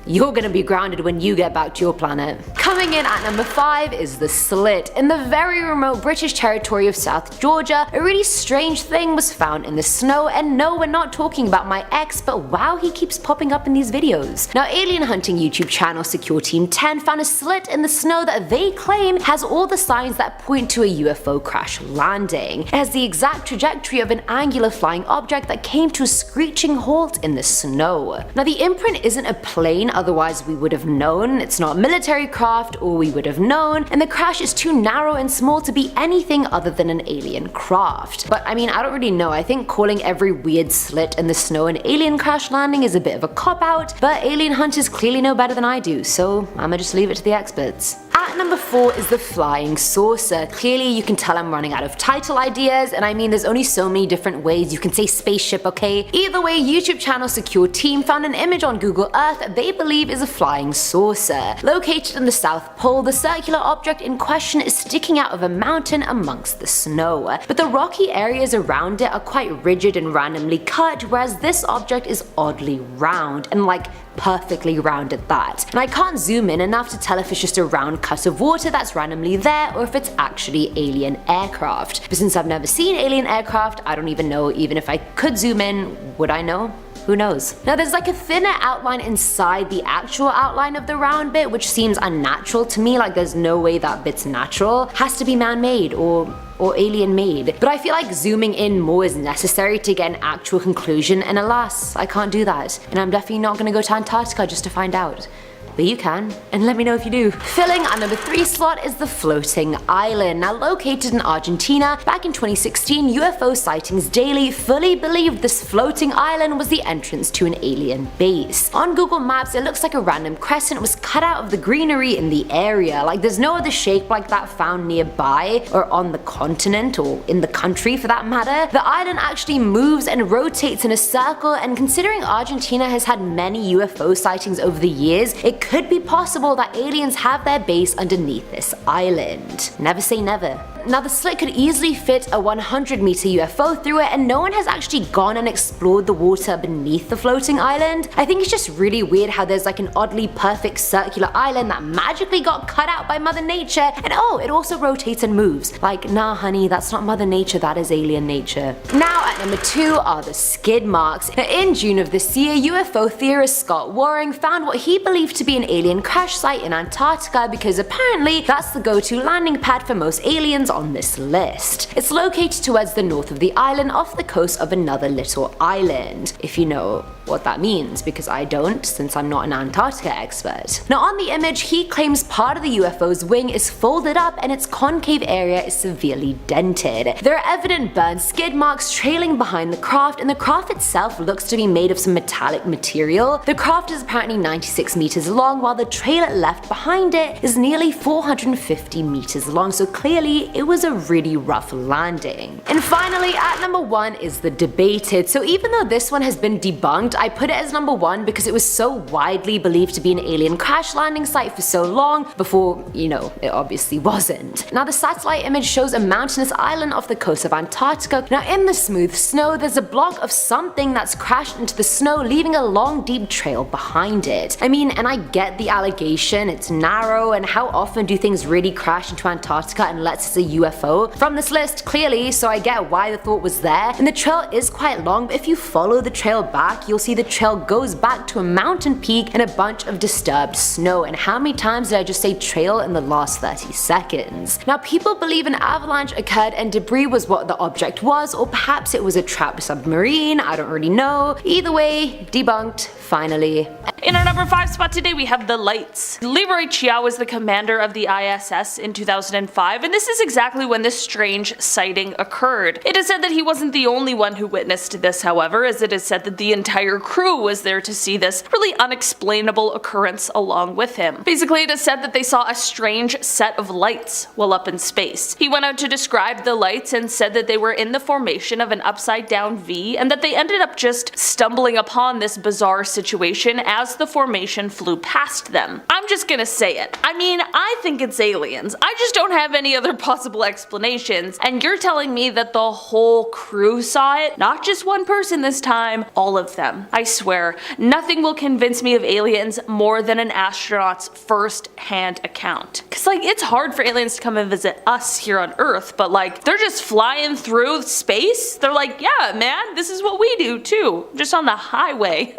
You're gonna be grounded when you get back to your planet. Coming in at number 5 is the slit. In the very remote British territory of South Georgia, a really strange thing was found in the snow, and no, we're not talking about my ex, but wow, he keeps popping up in these videos. Now alien hunting YouTube channel Secure Team 10 found a slit in the snow that they claim has all the signs that point to a UFO crash landing. It has the exact trajectory of an angular flying object that came to a screeching halt in the snow. Now the imprint isn't a plane, otherwise we would have known. It's not military craft, or we would have known, and the crash is too narrow and small to be anything other than an alien craft. But I mean, I don't really know. I think calling every weird slit in the snow an alien crash landing is a bit of a cop-out, but alien hunters clearly know better than I do, so I'ma just leave it to the experts. At number 4 is the flying saucer. Clearly you can tell I'm running out of title ideas, and I mean there's only so many different ways you can say spaceship, okay? Either way, YouTube channel Secure Team found an image on Google Earth that they believe is a flying saucer. Located in the South Pole, the circular object in question is sticking out of a mountain amongst the snow. But the rocky areas around it are quite rigid and randomly cut, whereas this object is oddly round, and like perfectly round at that. And I can't zoom in enough to tell if it's just a round cut of water that's randomly there or if it's actually alien aircraft. But since I've never seen alien aircraft, I don't even know. Even if I could zoom in, would I know? Who knows? Now there's like a thinner outline inside the actual outline of the round bit, which seems unnatural to me. Like there's no way that bit's natural. Has to be man-made or alien made. But I feel like zooming in more is necessary to get an actual conclusion, and alas, I can't do that. And I'm definitely not gonna go to Antarctica just to find out. but you can, and let me know if you do. Filling our number 3 slot is the floating island. Now located in Argentina, back in 2016, UFO sightings daily fully believed this floating island was the entrance to an alien base. On Google Maps, it looks like a random crescent was cut out of the greenery in the area. Like, there's no other shape like that found nearby or on the continent or in the country for that matter. The island actually moves and rotates in a circle, and considering Argentina has had many UFO sightings over the years, it could be possible that aliens have their base underneath this island. Never say never. Now the slit could easily fit a 100-meter UFO through it, and no one has actually gone and explored the water beneath the floating island. I think it's just really weird how there's like an oddly perfect circular island that magically got cut out by Mother Nature, and oh, it also rotates and moves. Like, nah honey, that's not Mother Nature, that is alien nature. Now at number 2 are the skid marks. Now, in June of this year, UFO theorist Scott Waring found what he believed to be an alien crash site in Antarctica, because apparently that's the go-to landing pad for most aliens on this list. It's located towards the north of the island, off the coast of another little island, if you know what that means, because I don't, since I'm not an Antarctica expert. Now on the image, he claims part of the UFO's wing is folded up and its concave area is severely dented. There are evident burn skid marks trailing behind the craft, and the craft itself looks to be made of some metallic material. The craft is apparently 96 meters long, while the trail it left behind it is nearly 450 meters long, so clearly it was a really rough landing. And finally, at number 1 is the debated. So even though this one has been debunked, I put it as number 1 because it was so widely believed to be an alien crash landing site for so long before, you know, it obviously wasn't. Now the satellite image shows a mountainous island off the coast of Antarctica. Now in the smooth snow, there's a block of something that's crashed into the snow, leaving a long deep trail behind it. I mean, and I get the allegation, it's narrow, and how often do things really crash into Antarctica unless it's a UFO? From this list, clearly, so I get why the thought was there. And the trail is quite long, but if you follow the trail back, you'll see the trail goes back to a mountain peak and a bunch of disturbed snow. And how many times did I just say trail in the last 30 seconds? Now people believe an avalanche occurred and debris was what the object was, or perhaps it was a trapped submarine, I don't really know. Either way, debunked, finally. In our number 5 spot today, we have the lights. Leroy Chiao was the commander of the ISS in 2005, and this is exactly when this strange sighting occurred. It is said that he wasn't the only one who witnessed this, however, as it is said that the entire crew was there to see this really unexplainable occurrence along with him. Basically, it is said that they saw a strange set of lights while up in space. He went out to describe the lights and said that they were in the formation of an upside down V, and that they ended up just stumbling upon this bizarre situation as the formation flew past them. I'm just gonna say it. I mean, I think it's aliens. I just don't have any other possible explanations, and you're telling me that the whole crew saw it? Not just one person this time, all of them. I swear, nothing will convince me of aliens more than an astronaut's first-hand account. Cause like, it's hard for aliens to come and visit us here on Earth, but like, they're just flying through space? They're like, yeah man, this is what we do too, just on the highway.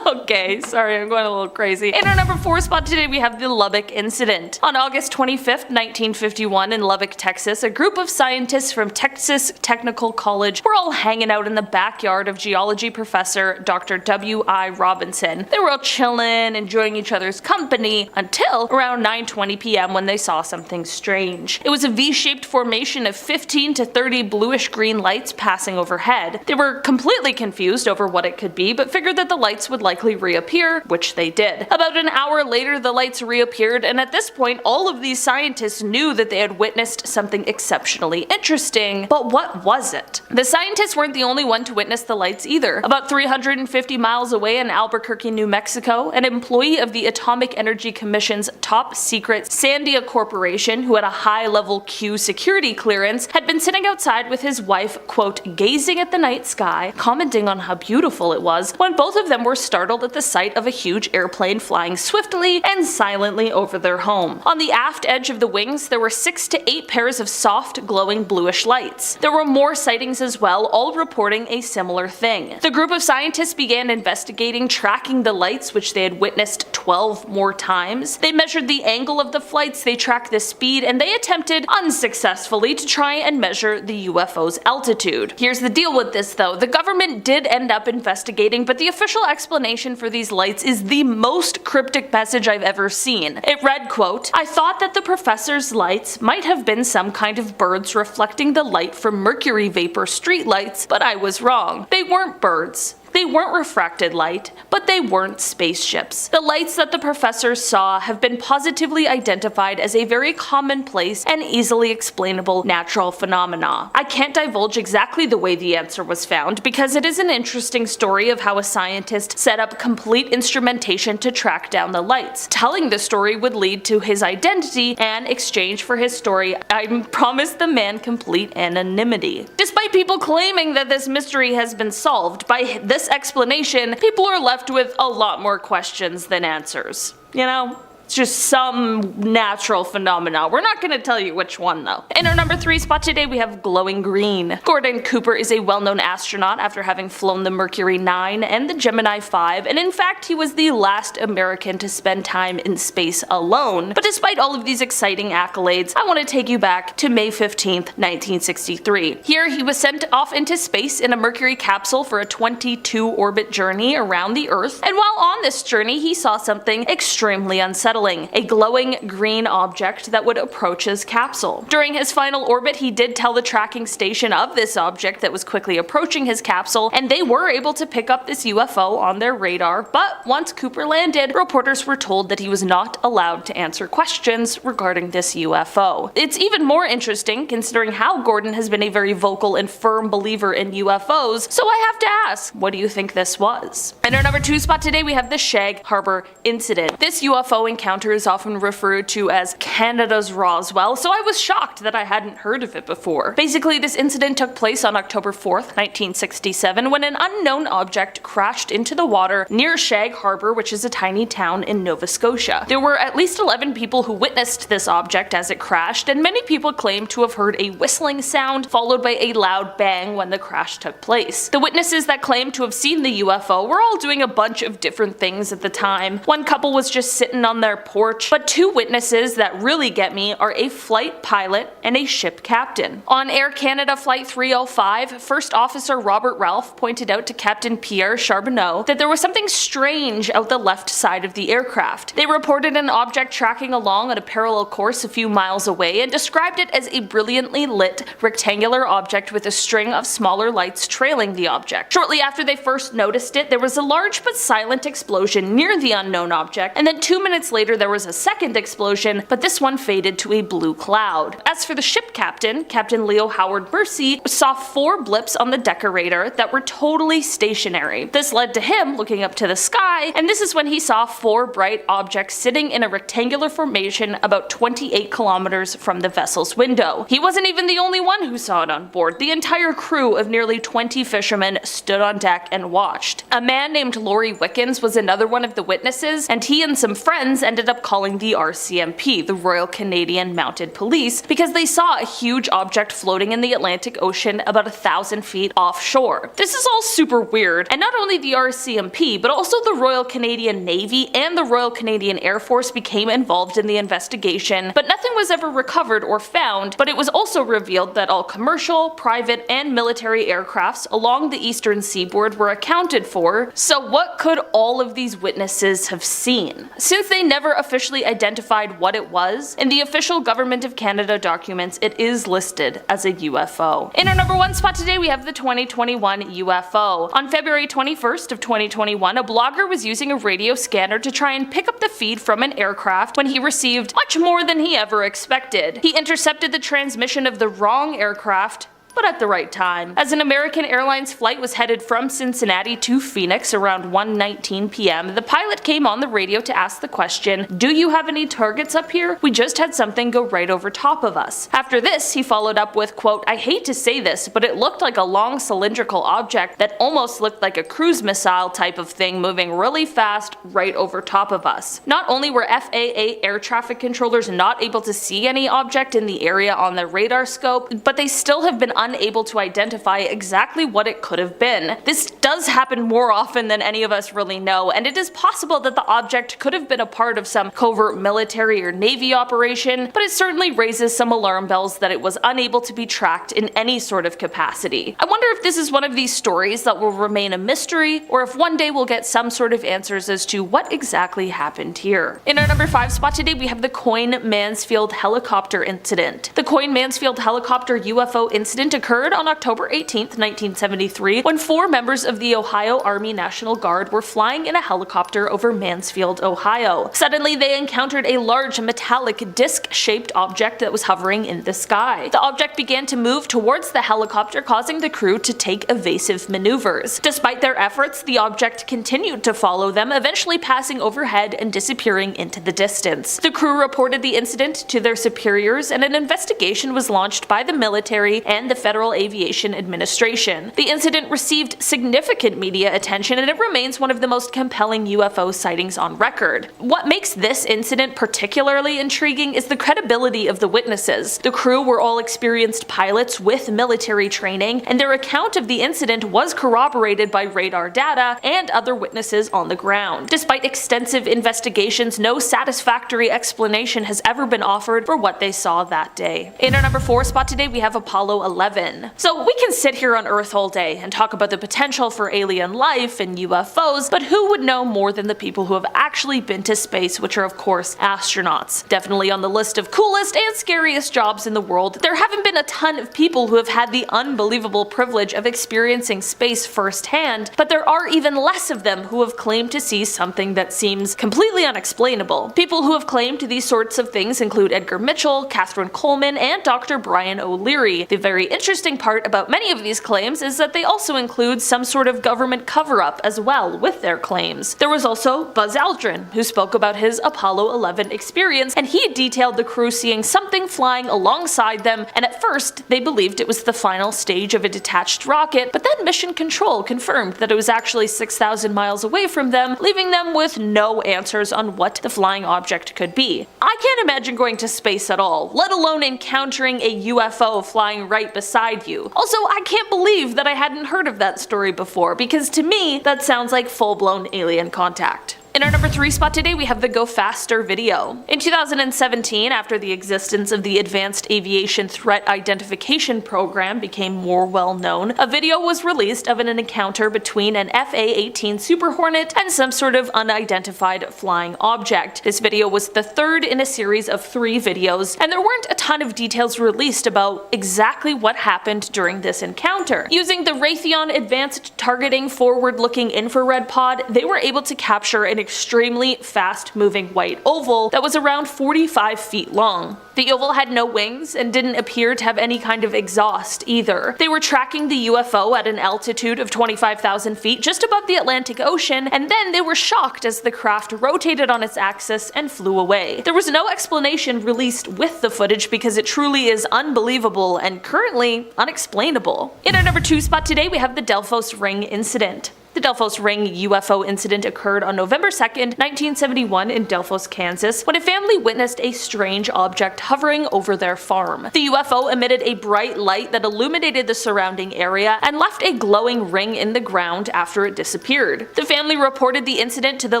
Okay, sorry, I'm going a little crazy. In our number 4 spot today, we have the Lubbock incident. On August 25th, 1951 in Lubbock, Texas, a group of scientists from Texas Technical College were all hanging out in the backyard of geology professor Dr. W.I. Robinson. They were all chilling, enjoying each other's company, until around 9:20 p.m. when they saw something strange. It was a V-shaped formation of 15 to 30 bluish-green lights passing overhead. They were completely confused over what it could be, but figured that the lights would likely reappear, which they did. About an hour later, the lights reappeared, and at this point, all of these scientists knew that they had witnessed something exceptionally interesting. But what was it? The scientists weren't the only one to witness the lights either. About 350 miles away in Albuquerque, New Mexico, an employee of the Atomic Energy Commission's top secret Sandia Corporation, who had a high-level Q security clearance, had been sitting outside with his wife, quote, gazing at the night sky, commenting on how beautiful it was, when both of them were startled at the sight of a huge airplane flying swiftly and silently over their home. On the aft edge of the wings, there were 6 to 8 pairs of soft, glowing bluish lights. There were more sightings as well, all reporting a similar thing. The group of scientists began investigating, tracking the lights, which they had witnessed 12 more times. They measured the angle of the flights, they tracked the speed, and they attempted, unsuccessfully, to try and measure the UFO's altitude. Here's the deal with this though, the government did end up investigating, but the official explanation for these lights is the most cryptic message I've ever seen. It read, quote, "I thought that the professor's lights might have been some kind of birds reflecting the light from mercury vapor streetlights, but I was wrong. They weren't birds. They weren't refracted light, but they weren't spaceships. The lights that the professors saw have been positively identified as a very commonplace and easily explainable natural phenomena." I can't divulge exactly the way the answer was found because it is an interesting story of how a scientist set up complete instrumentation to track down the lights. Telling the story would lead to his identity, and in exchange for his story, I promised the man complete anonymity. Despite people claiming that this mystery has been solved, by this explanation, people are left with a lot more questions than answers. You know? It's just some natural phenomena. We're not going to tell you which one though. In our number 3 spot today we have glowing green. Gordon Cooper is a well-known astronaut after having flown the Mercury 9 and the Gemini 5, and in fact he was the last American to spend time in space alone. But despite all of these exciting accolades, I want to take you back to May 15th, 1963. Here he was sent off into space in a Mercury capsule for a 22-orbit journey around the Earth, and while on this journey he saw something extremely unsettling. A glowing green object that would approach his capsule. During his final orbit, he did tell the tracking station of this object that was quickly approaching his capsule, and they were able to pick up this UFO on their radar, but once Cooper landed, reporters were told that he was not allowed to answer questions regarding this UFO. It's even more interesting considering how Gordon has been a very vocal and firm believer in UFOs, so I have to ask, what do you think this was? In our number 2 spot today we have the Shag Harbor incident. This UFO encounter is often referred to as Canada's Roswell, so I was shocked that I hadn't heard of it before. Basically, this incident took place on October 4th, 1967, when an unknown object crashed into the water near Shag Harbor, which is a tiny town in Nova Scotia. There were at least 11 people who witnessed this object as it crashed, and many people claim to have heard a whistling sound followed by a loud bang when the crash took place. The witnesses that claimed to have seen the UFO were all doing a bunch of different things at the time. One couple was just sitting on their porch, but 2 witnesses that really get me are a flight pilot and a ship captain. On Air Canada Flight 305, First Officer Robert Ralph pointed out to Captain Pierre Charbonneau that there was something strange out the left side of the aircraft. They reported an object tracking along at a parallel course a few miles away and described it as a brilliantly lit rectangular object with a string of smaller lights trailing the object. Shortly after they first noticed it, there was a large but silent explosion near the unknown object, and then 2 minutes later there was a second explosion, but this one faded to a blue cloud. As for the ship captain, Captain Leo Howard Mercy saw 4 blips on the decorator that were totally stationary. This led to him looking up to the sky, and this is when he saw 4 bright objects sitting in a rectangular formation about 28 kilometers from the vessel's window. He wasn't even the only one who saw it on board. The entire crew of nearly 20 fishermen stood on deck and watched. A man named Laurie Wickens was another one of the witnesses, and he and some friends ended up calling the RCMP, the Royal Canadian Mounted Police, because they saw a huge object floating in the Atlantic Ocean about 1,000 feet offshore. This is all super weird, and not only the RCMP, but also the Royal Canadian Navy and the Royal Canadian Air Force became involved in the investigation, but nothing was ever recovered or found. But it was also revealed that all commercial, private, and military aircrafts along the eastern seaboard were accounted for. So what could all of these witnesses have seen? Since they never officially identified what it was, in the official Government of Canada documents it is listed as a UFO. In our number 1 spot today we have the 2021 UFO. On February 21st of 2021, a blogger was using a radio scanner to try and pick up the feed from an aircraft when he received much more than he ever expected. He intercepted the transmission of the wrong aircraft, but at the right time. As an American Airlines flight was headed from Cincinnati to Phoenix around 1:19 p.m., the pilot came on the radio to ask the question, "Do you have any targets up here? We just had something go right over top of us." After this, he followed up with, quote, "I hate to say this, but it looked like a long cylindrical object that almost looked like a cruise missile type of thing moving really fast right over top of us." Not only were FAA air traffic controllers not able to see any object in the area on their radar scope, but they still have been unable to identify exactly what it could have been. This does happen more often than any of us really know, and it is possible that the object could have been a part of some covert military or navy operation, but it certainly raises some alarm bells that it was unable to be tracked in any sort of capacity. I wonder if this is one of these stories that will remain a mystery, or if one day we'll get some sort of answers as to what exactly happened here. In our number 5 spot today, we have the Coyne-Mansfield helicopter incident. The Coyne-Mansfield helicopter UFO incident occurred on October 18, 1973, when 4 members of the Ohio Army National Guard were flying in a helicopter over Mansfield, Ohio. Suddenly, they encountered a large metallic disc-shaped object that was hovering in the sky. The object began to move towards the helicopter, causing the crew to take evasive maneuvers. Despite their efforts, the object continued to follow them, eventually passing overhead and disappearing into the distance. The crew reported the incident to their superiors, and an investigation was launched by the military and the Federal Aviation Administration. The incident received significant media attention, and it remains one of the most compelling UFO sightings on record. What makes this incident particularly intriguing is the credibility of the witnesses. The crew were all experienced pilots with military training, and their account of the incident was corroborated by radar data and other witnesses on the ground. Despite extensive investigations, no satisfactory explanation has ever been offered for what they saw that day. In our number 4 spot today, we have Apollo 11. So we can sit here on Earth all day and talk about the potential for alien life and UFOs, but who would know more than the people who have actually been to space, which are of course astronauts. Definitely on the list of coolest and scariest jobs in the world, there haven't been a ton of people who have had the unbelievable privilege of experiencing space firsthand, but there are even less of them who have claimed to see something that seems completely unexplainable. People who have claimed these sorts of things include Edgar Mitchell, Catherine Coleman, and Dr. Brian O'Leary. The very interesting part about many of these claims is that they also include some sort of government cover-up as well with their claims. There was also Buzz Aldrin, who spoke about his Apollo 11 experience, and he detailed the crew seeing something flying alongside them, and at first they believed it was the final stage of a detached rocket, but then Mission Control confirmed that it was actually 6,000 miles away from them, leaving them with no answers on what the flying object could be. I can't imagine going to space at all, let alone encountering a UFO flying right beside you. Also, I can't believe that I hadn't heard of that story before, because to me, that sounds like full-blown alien contact. In our number 3 spot today, we have the Go Faster video. In 2017, after the existence of the Advanced Aviation Threat Identification Program became more well known, a video was released of an encounter between an FA-18 Super Hornet and some sort of unidentified flying object. This video was the third in a series of 3 videos, and there weren't a ton of details released about exactly what happened during this encounter. Using the Raytheon Advanced Targeting Forward-Looking Infrared Pod, they were able to capture an extremely fast-moving white oval that was around 45 feet long. The oval had no wings and didn't appear to have any kind of exhaust either. They were tracking the UFO at an altitude of 25,000 feet just above the Atlantic Ocean, and then they were shocked as the craft rotated on its axis and flew away. There was no explanation released with the footage because it truly is unbelievable and currently unexplainable. In our number 2 spot today, we have the Delphos Ring incident. The Delphos Ring UFO incident occurred on November 2nd, 1971 in Delphos, Kansas, when a family witnessed a strange object hovering over their farm. The UFO emitted a bright light that illuminated the surrounding area and left a glowing ring in the ground after it disappeared. The family reported the incident to the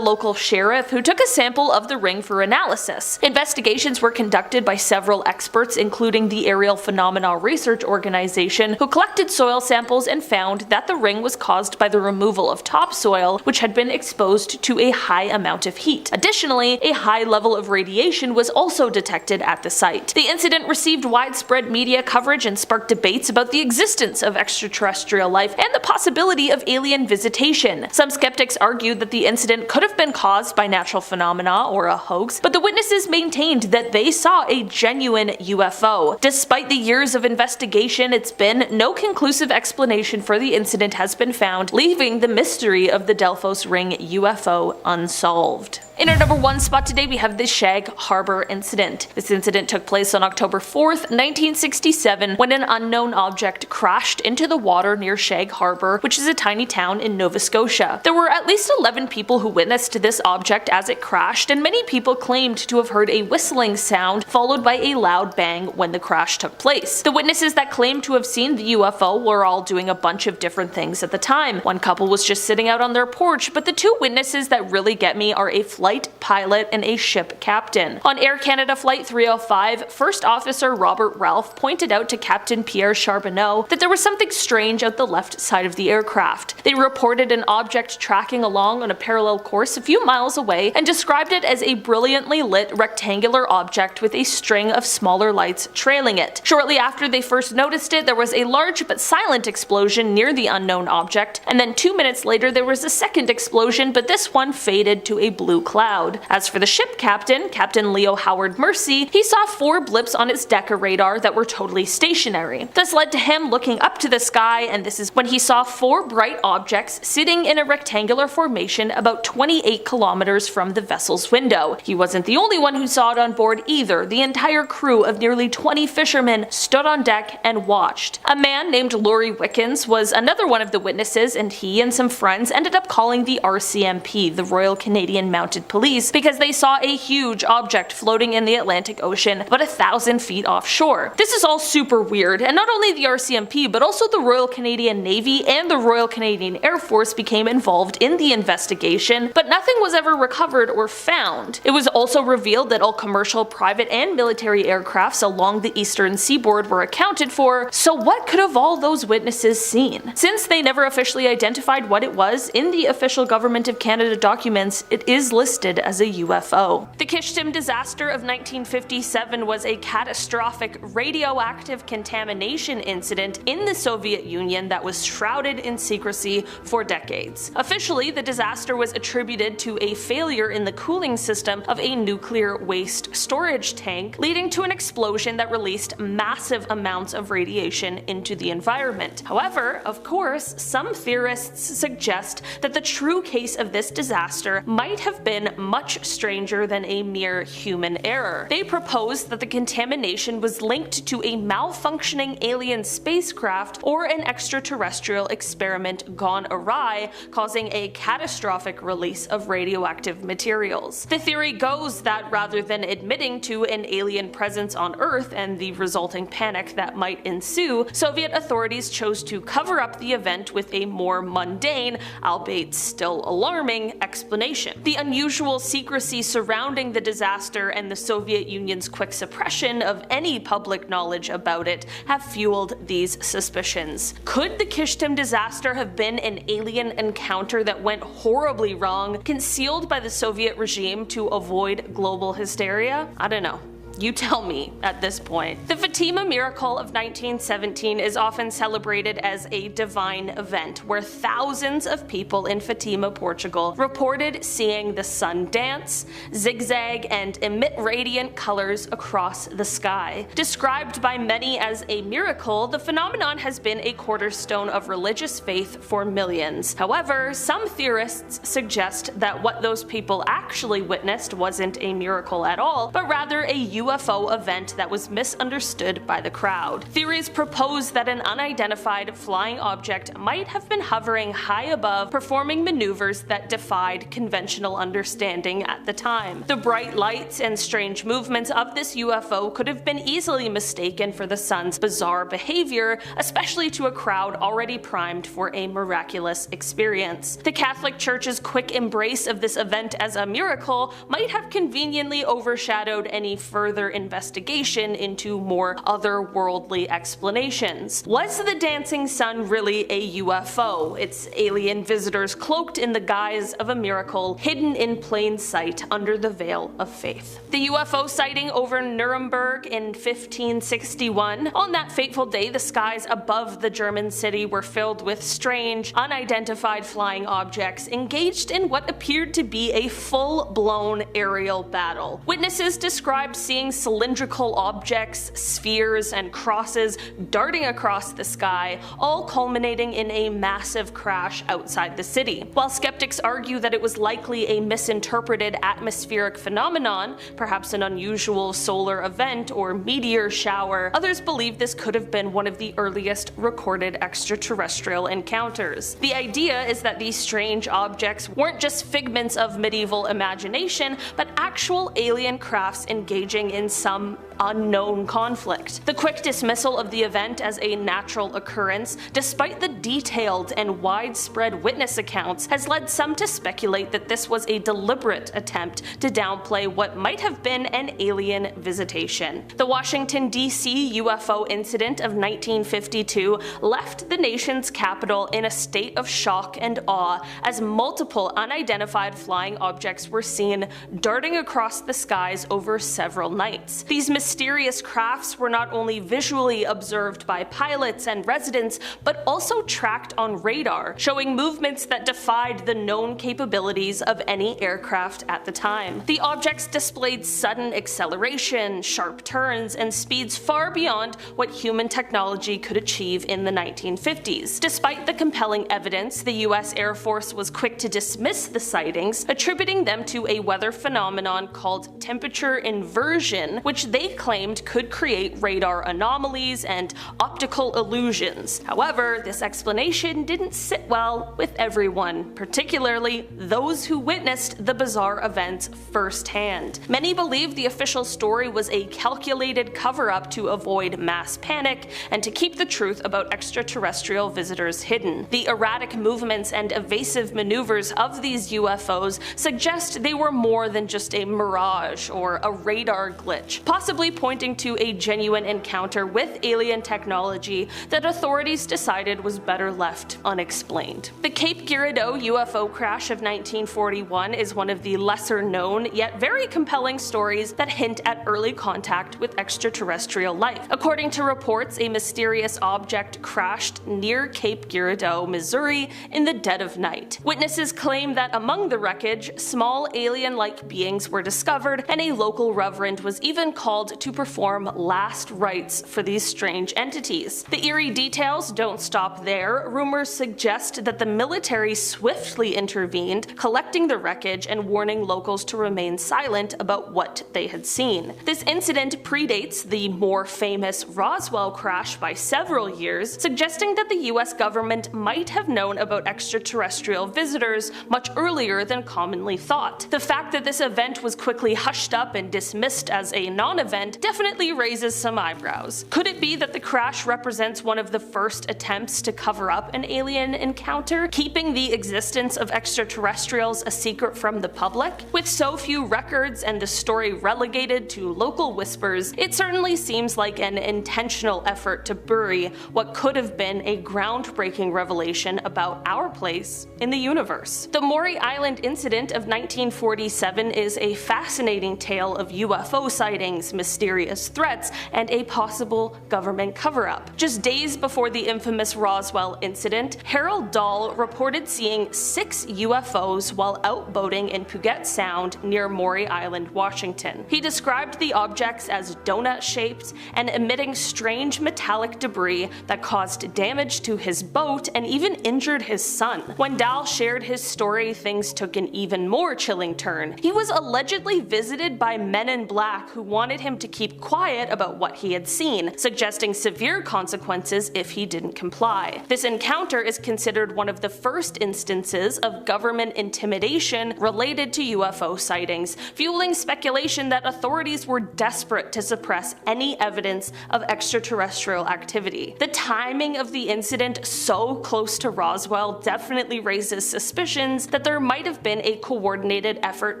local sheriff, who took a sample of the ring for analysis. Investigations were conducted by several experts, including the Aerial Phenomena Research Organization, who collected soil samples and found that the ring was caused by the removal of topsoil, which had been exposed to a high amount of heat. Additionally, a high level of radiation was also detected at the site. The incident received widespread media coverage and sparked debates about the existence of extraterrestrial life and the possibility of alien visitation. Some skeptics argued that the incident could have been caused by natural phenomena or a hoax, but the witnesses maintained that they saw a genuine UFO. Despite the years of investigation, it's been no conclusive explanation for the incident has been found, leaving the mystery of the Delphos Ring UFO unsolved. In our number 1 spot today, we have the Shag Harbor incident. This incident took place on October 4th, 1967, when an unknown object crashed into the water near Shag Harbor, which is a tiny town in Nova Scotia. There were at least 11 people who witnessed this object as it crashed, and many people claimed to have heard a whistling sound followed by a loud bang when the crash took place. The witnesses that claimed to have seen the UFO were all doing a bunch of different things at the time. One couple was just sitting out on their porch, but the two witnesses that really get me are a flight pilot and a ship captain. On Air Canada Flight 305, First Officer Robert Ralph pointed out to Captain Pierre Charbonneau that there was something strange out the left side of the aircraft. They reported an object tracking along on a parallel course a few miles away and described it as a brilliantly lit rectangular object with a string of smaller lights trailing it. Shortly after they first noticed it, there was a large but silent explosion near the unknown object, and then 2 minutes later there was a second explosion, but this one faded to a blue cloud. As for the ship captain, Captain Leo Howard Mercy, he saw 4 blips on its Decca radar that were totally stationary. This led to him looking up to the sky, and this is when he saw 4 bright objects sitting in a rectangular formation about 28 kilometers from the vessel's window. He wasn't the only one who saw it on board either. The entire crew of nearly 20 fishermen stood on deck and watched. A man named Laurie Wickens was another one of the witnesses, and he and some friends ended up calling the RCMP, the Royal Canadian Mounted Police, because they saw a huge object floating in the Atlantic Ocean about 1,000 feet offshore. This is all super weird, and not only the RCMP but also the Royal Canadian Navy and the Royal Canadian Air Force became involved in the investigation, but nothing was ever recovered or found. It was also revealed that all commercial, private, and military aircrafts along the eastern seaboard were accounted for, so what could have all those witnesses seen? Since they never officially identified what it was, in the official Government of Canada documents, it is listed as a UFO. The Kishtim disaster of 1957 was a catastrophic radioactive contamination incident in the Soviet Union that was shrouded in secrecy for decades. Officially, the disaster was attributed to a failure in the cooling system of a nuclear waste storage tank, leading to an explosion that released massive amounts of radiation into the environment. However, of course, some theorists suggest that the true case of this disaster might have been much stranger than a mere human error. They propose that the contamination was linked to a malfunctioning alien spacecraft or an extraterrestrial experiment gone awry, causing a catastrophic release of radioactive materials. The theory goes that rather than admitting to an alien presence on Earth and the resulting panic that might ensue, Soviet authorities chose to cover up the event with a more mundane, albeit still alarming, explanation. The unusual secrecy surrounding the disaster and the Soviet Union's quick suppression of any public knowledge about it have fueled these suspicions. Could the Kishtim disaster have been an alien encounter that went horribly wrong, concealed by the Soviet regime to avoid global hysteria? I don't know. You tell me at this point. The Fatima miracle of 1917 is often celebrated as a divine event where thousands of people in Fatima, Portugal reported seeing the sun dance, zigzag, and emit radiant colors across the sky. Described by many as a miracle, the phenomenon has been a cornerstone of religious faith for millions. However, some theorists suggest that what those people actually witnessed wasn't a miracle at all, but rather a UFO event that was misunderstood by the crowd. Theories propose that an unidentified flying object might have been hovering high above, performing maneuvers that defied conventional understanding at the time. The bright lights and strange movements of this UFO could have been easily mistaken for the sun's bizarre behavior, especially to a crowd already primed for a miraculous experience. The Catholic Church's quick embrace of this event as a miracle might have conveniently overshadowed any further investigation into more otherworldly explanations. Was the dancing sun really a UFO, its alien visitors cloaked in the guise of a miracle, hidden in plain sight under the veil of faith? The UFO sighting over Nuremberg in 1561. On that fateful day, the skies above the German city were filled with strange, unidentified flying objects engaged in what appeared to be a full-blown aerial battle. Witnesses described seeing seeing cylindrical objects, spheres, and crosses darting across the sky, all culminating in a massive crash outside the city. While skeptics argue that it was likely a misinterpreted atmospheric phenomenon, perhaps an unusual solar event or meteor shower, others believe this could have been one of the earliest recorded extraterrestrial encounters. The idea is that these strange objects weren't just figments of medieval imagination, but actual alien crafts engaging in some unknown conflict. The quick dismissal of the event as a natural occurrence, despite the detailed and widespread witness accounts, has led some to speculate that this was a deliberate attempt to downplay what might have been an alien visitation. The Washington, D.C. UFO incident of 1952 left the nation's capital in a state of shock and awe as multiple unidentified flying objects were seen darting across the skies over several nights. These mysterious crafts were not only visually observed by pilots and residents, but also tracked on radar, showing movements that defied the known capabilities of any aircraft at the time. The objects displayed sudden acceleration, sharp turns, and speeds far beyond what human technology could achieve in the 1950s. Despite the compelling evidence, the US Air Force was quick to dismiss the sightings, attributing them to a weather phenomenon called temperature inversion, which they claimed could create radar anomalies and optical illusions. However, this explanation didn't sit well with everyone, particularly those who witnessed the bizarre events firsthand. Many believe the official story was a calculated cover-up to avoid mass panic and to keep the truth about extraterrestrial visitors hidden. The erratic movements and evasive maneuvers of these UFOs suggest they were more than just a mirage or a radar glitch, possibly pointing to a genuine encounter with alien technology that authorities decided was better left unexplained. The Cape Girardeau UFO crash of 1941 is one of the lesser known yet very compelling stories that hint at early contact with extraterrestrial life. According to reports, a mysterious object crashed near Cape Girardeau, Missouri in the dead of night. Witnesses claim that among the wreckage, small alien-like beings were discovered, and a local reverend was even called to perform last rites for these strange entities. The eerie details don't stop there. Rumors suggest that the military swiftly intervened, collecting the wreckage and warning locals to remain silent about what they had seen. This incident predates the more famous Roswell crash by several years, suggesting that the US government might have known about extraterrestrial visitors much earlier than commonly thought. The fact that this event was quickly hushed up and dismissed as a non-event definitely raises some eyebrows. Could it be that the crash represents one of the first attempts to cover up an alien encounter, keeping the existence of extraterrestrials a secret from the public? With so few records and the story relegated to local whispers, it certainly seems like an intentional effort to bury what could have been a groundbreaking revelation about our place in the universe. The Maury Island incident of 1947 is a fascinating tale of UFO sightings, mysterious threats, and a possible government cover-up. Just days before the infamous Roswell incident, Harold Dahl reported seeing 6 UFOs while out boating in Puget Sound near Maury Island, Washington. He described the objects as donut-shaped and emitting strange metallic debris that caused damage to his boat and even injured his son. When Dahl shared his story, things took an even more chilling turn. He was allegedly visited by men in black who wanted him to keep quiet about what he had seen, suggesting severe consequences if he didn't comply. This encounter is considered one of the first instances of government intimidation related to UFO sightings, fueling speculation that authorities were desperate to suppress any evidence of extraterrestrial activity. The timing of the incident so close to Roswell definitely raises suspicions that there might have been a coordinated effort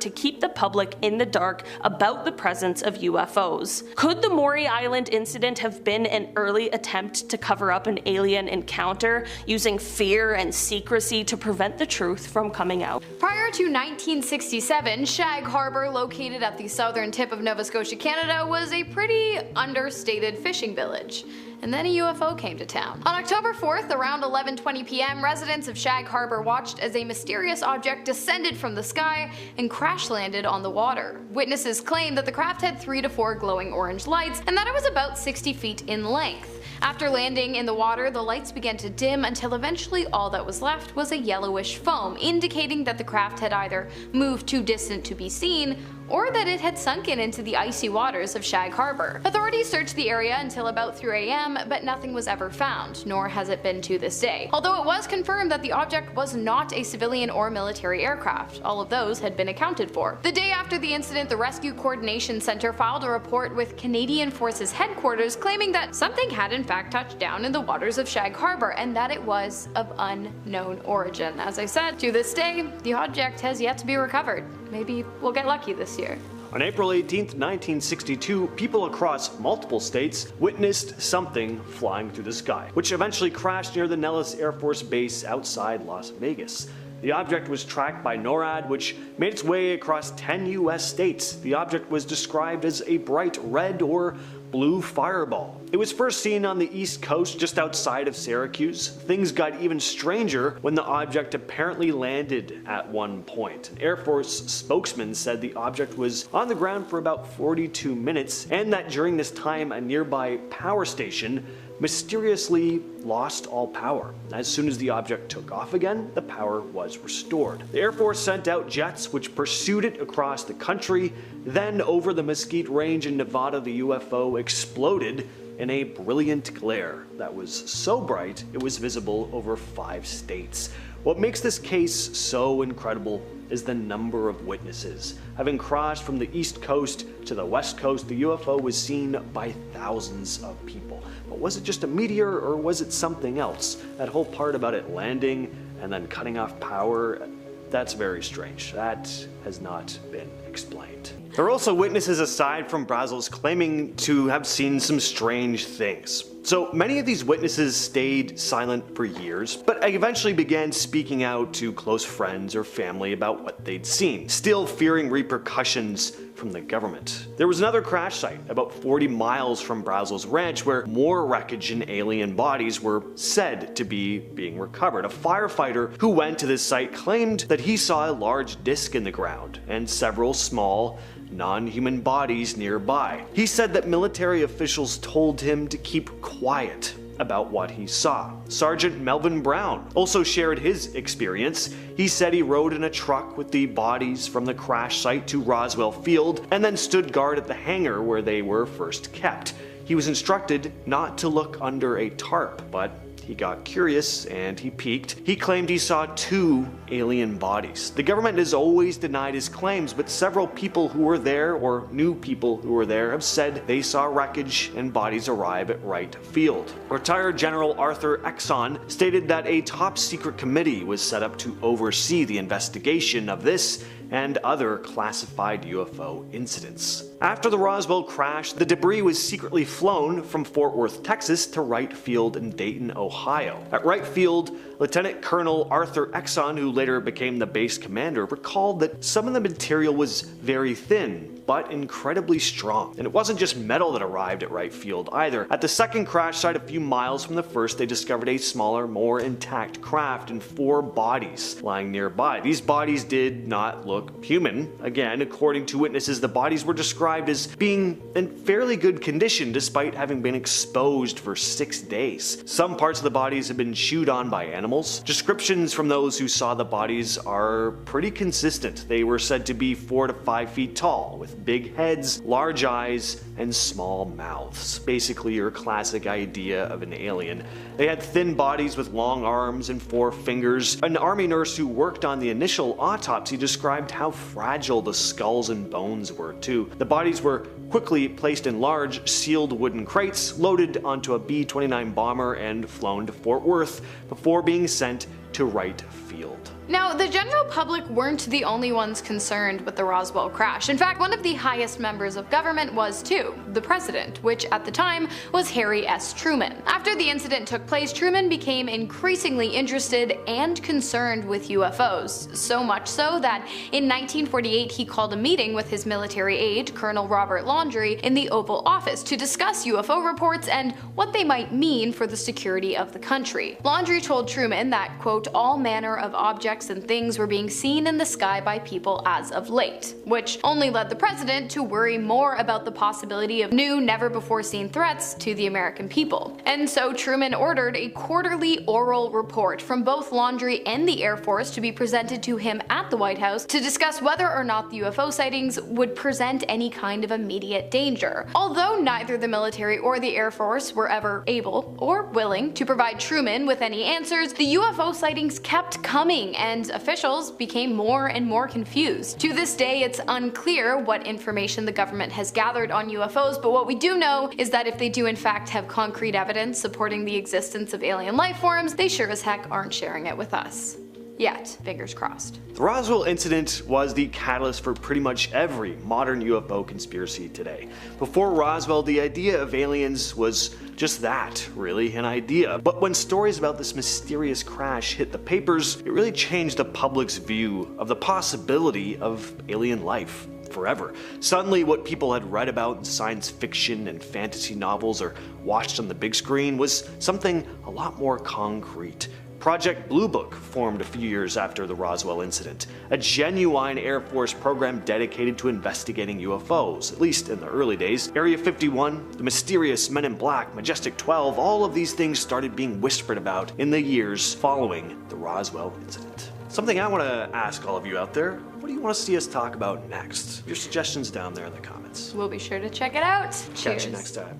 to keep the public in the dark about the presence of UFOs. Could the Maury Island incident have been an early attempt to cover up an alien encounter, using fear and secrecy to prevent the truth from coming out? Prior to 1967, Shag Harbor, located at the southern tip of Nova Scotia, Canada, was a pretty understated fishing village. and then a UFO came to town. On October 4th, around 11:20 p.m., residents of Shag Harbor watched as a mysterious object descended from the sky and crash-landed on the water. Witnesses claimed that the craft had 3 to 4 glowing orange lights and that it was about 60 feet in length. After landing in the water, the lights began to dim until eventually all that was left was a yellowish foam, indicating that the craft had either moved too distant to be seen or that it had sunken into the icy waters of Shag Harbor. Authorities searched the area until about 3 a.m., but nothing was ever found, nor has it been to this day. Although it was confirmed that the object was not a civilian or military aircraft, all of those had been accounted for. The day after the incident, the Rescue Coordination Center filed a report with Canadian Forces Headquarters claiming that something had in fact touched down in the waters of Shag Harbor and that it was of unknown origin. As I said, to this day, the object has yet to be recovered. Maybe we'll get lucky this year. On April 18, 1962, people across multiple states witnessed something flying through the sky, which eventually crashed near the Nellis Air Force Base outside Las Vegas. The object was tracked by NORAD, which made its way across 10 US states. The object was described as a bright red or blue fireball. It was first seen on the East Coast just outside of Syracuse. Things got even stranger when the object apparently landed at one point. An Air Force spokesman said the object was on the ground for about 42 minutes and that during this time a nearby power station mysteriously lost all power. As soon as the object took off again, the power was restored. The Air Force sent out jets which pursued it across the country. Then over the Mesquite Range in Nevada, the UFO exploded in a brilliant glare that was so bright it was visible over 5 states. What makes this case so incredible is the number of witnesses. Having crossed from the East Coast to the West Coast, the UFO was seen by thousands of people. But was it just a meteor or was it something else? That whole part about it landing and then cutting off power, that's very strange. That has not been explained. There are also witnesses aside from Brazos claiming to have seen some strange things. So many of these witnesses stayed silent for years, but eventually began speaking out to close friends or family about what they'd seen, still fearing repercussions from the government. There was another crash site about 40 miles from Brazos Ranch where more wreckage and alien bodies were said to be being recovered. A firefighter who went to this site claimed that he saw a large disc in the ground and several small non-human bodies nearby. He said that military officials told him to keep quiet about what he saw. Sergeant Melvin Brown also shared his experience. He said he rode in a truck with the bodies from the crash site to Roswell Field and then stood guard at the hangar where they were first kept. He was instructed not to look under a tarp, but he got curious and he peeked. He claimed he saw 2 alien bodies. The government has always denied his claims, but several people who were there or knew people who were there have said they saw wreckage and bodies arrive at Wright Field. Retired General Arthur Exon stated that a top secret committee was set up to oversee the investigation of this and other classified UFO incidents. After the Roswell crash, the debris was secretly flown from Fort Worth, Texas to Wright Field in Dayton, Ohio. At Wright Field, Lieutenant Colonel Arthur Exon, who later became the base commander, recalled that some of the material was very thin, but incredibly strong. And it wasn't just metal that arrived at Wright Field either. At the second crash site a few miles from the first, they discovered a smaller, more intact craft and 4 bodies lying nearby. These bodies did not look human. Again, according to witnesses, the bodies were described as being in fairly good condition despite having been exposed for 6 days. Some parts of the bodies have been chewed on by animals. Descriptions from those who saw the bodies are pretty consistent. They were said to be 4 to 5 feet tall, with big heads, large eyes, and small mouths. Basically your classic idea of an alien. They had thin bodies with long arms and 4 fingers. An army nurse who worked on the initial autopsy described how fragile the skulls and bones were too. The bodies were quickly placed in large, sealed wooden crates, loaded onto a B-29 bomber and flown to Fort Worth before being sent to to right field. Now, the general public weren't the only ones concerned with the Roswell crash. In fact, one of the highest members of government was too, the president, which at the time was Harry S. Truman. After the incident took place, Truman became increasingly interested and concerned with UFOs, so much so that in 1948 he called a meeting with his military aide, Colonel Robert Laundrie, in the Oval Office to discuss UFO reports and what they might mean for the security of the country. Laundrie told Truman that, quote, all manner of objects and things were being seen in the sky by people as of late, which only led the president to worry more about the possibility of new, never-before-seen threats to the American people. And so Truman ordered a quarterly oral report from both Laundrie and the Air Force to be presented to him at the White House to discuss whether or not the UFO sightings would present any kind of immediate danger. Although neither the military or the Air Force were ever able or willing to provide Truman with any answers, the UFO sightings kept coming, and officials became more and more confused. To this day, it's unclear what information the government has gathered on UFOs, but what we do know is that if they do in fact have concrete evidence supporting the existence of alien life forms, they sure as heck aren't sharing it with us. Yet, fingers crossed. The Roswell incident was the catalyst for pretty much every modern UFO conspiracy today. Before Roswell, the idea of aliens was just that, really, an idea. But when stories about this mysterious crash hit the papers, it really changed the public's view of the possibility of alien life forever. Suddenly, what people had read about in science fiction and fantasy novels or watched on the big screen was something a lot more concrete. Project Blue Book formed a few years after the Roswell incident, a genuine Air Force program dedicated to investigating UFOs, at least in the early days. Area 51, the mysterious Men in Black, Majestic 12, all of these things started being whispered about in the years following the Roswell incident. Something I want to ask all of you out there, what do you want to see us talk about next? Your suggestions down there in the comments. We'll be sure to check it out. Catch Cheers. you next time.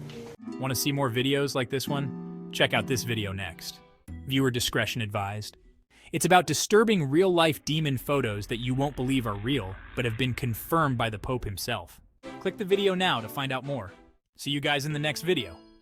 Want to see more videos like this one? Check out this video next. Viewer discretion advised. It's about disturbing real-life demon photos that you won't believe are real, but have been confirmed by the Pope himself. Click the video now to find out more. See you guys in the next video.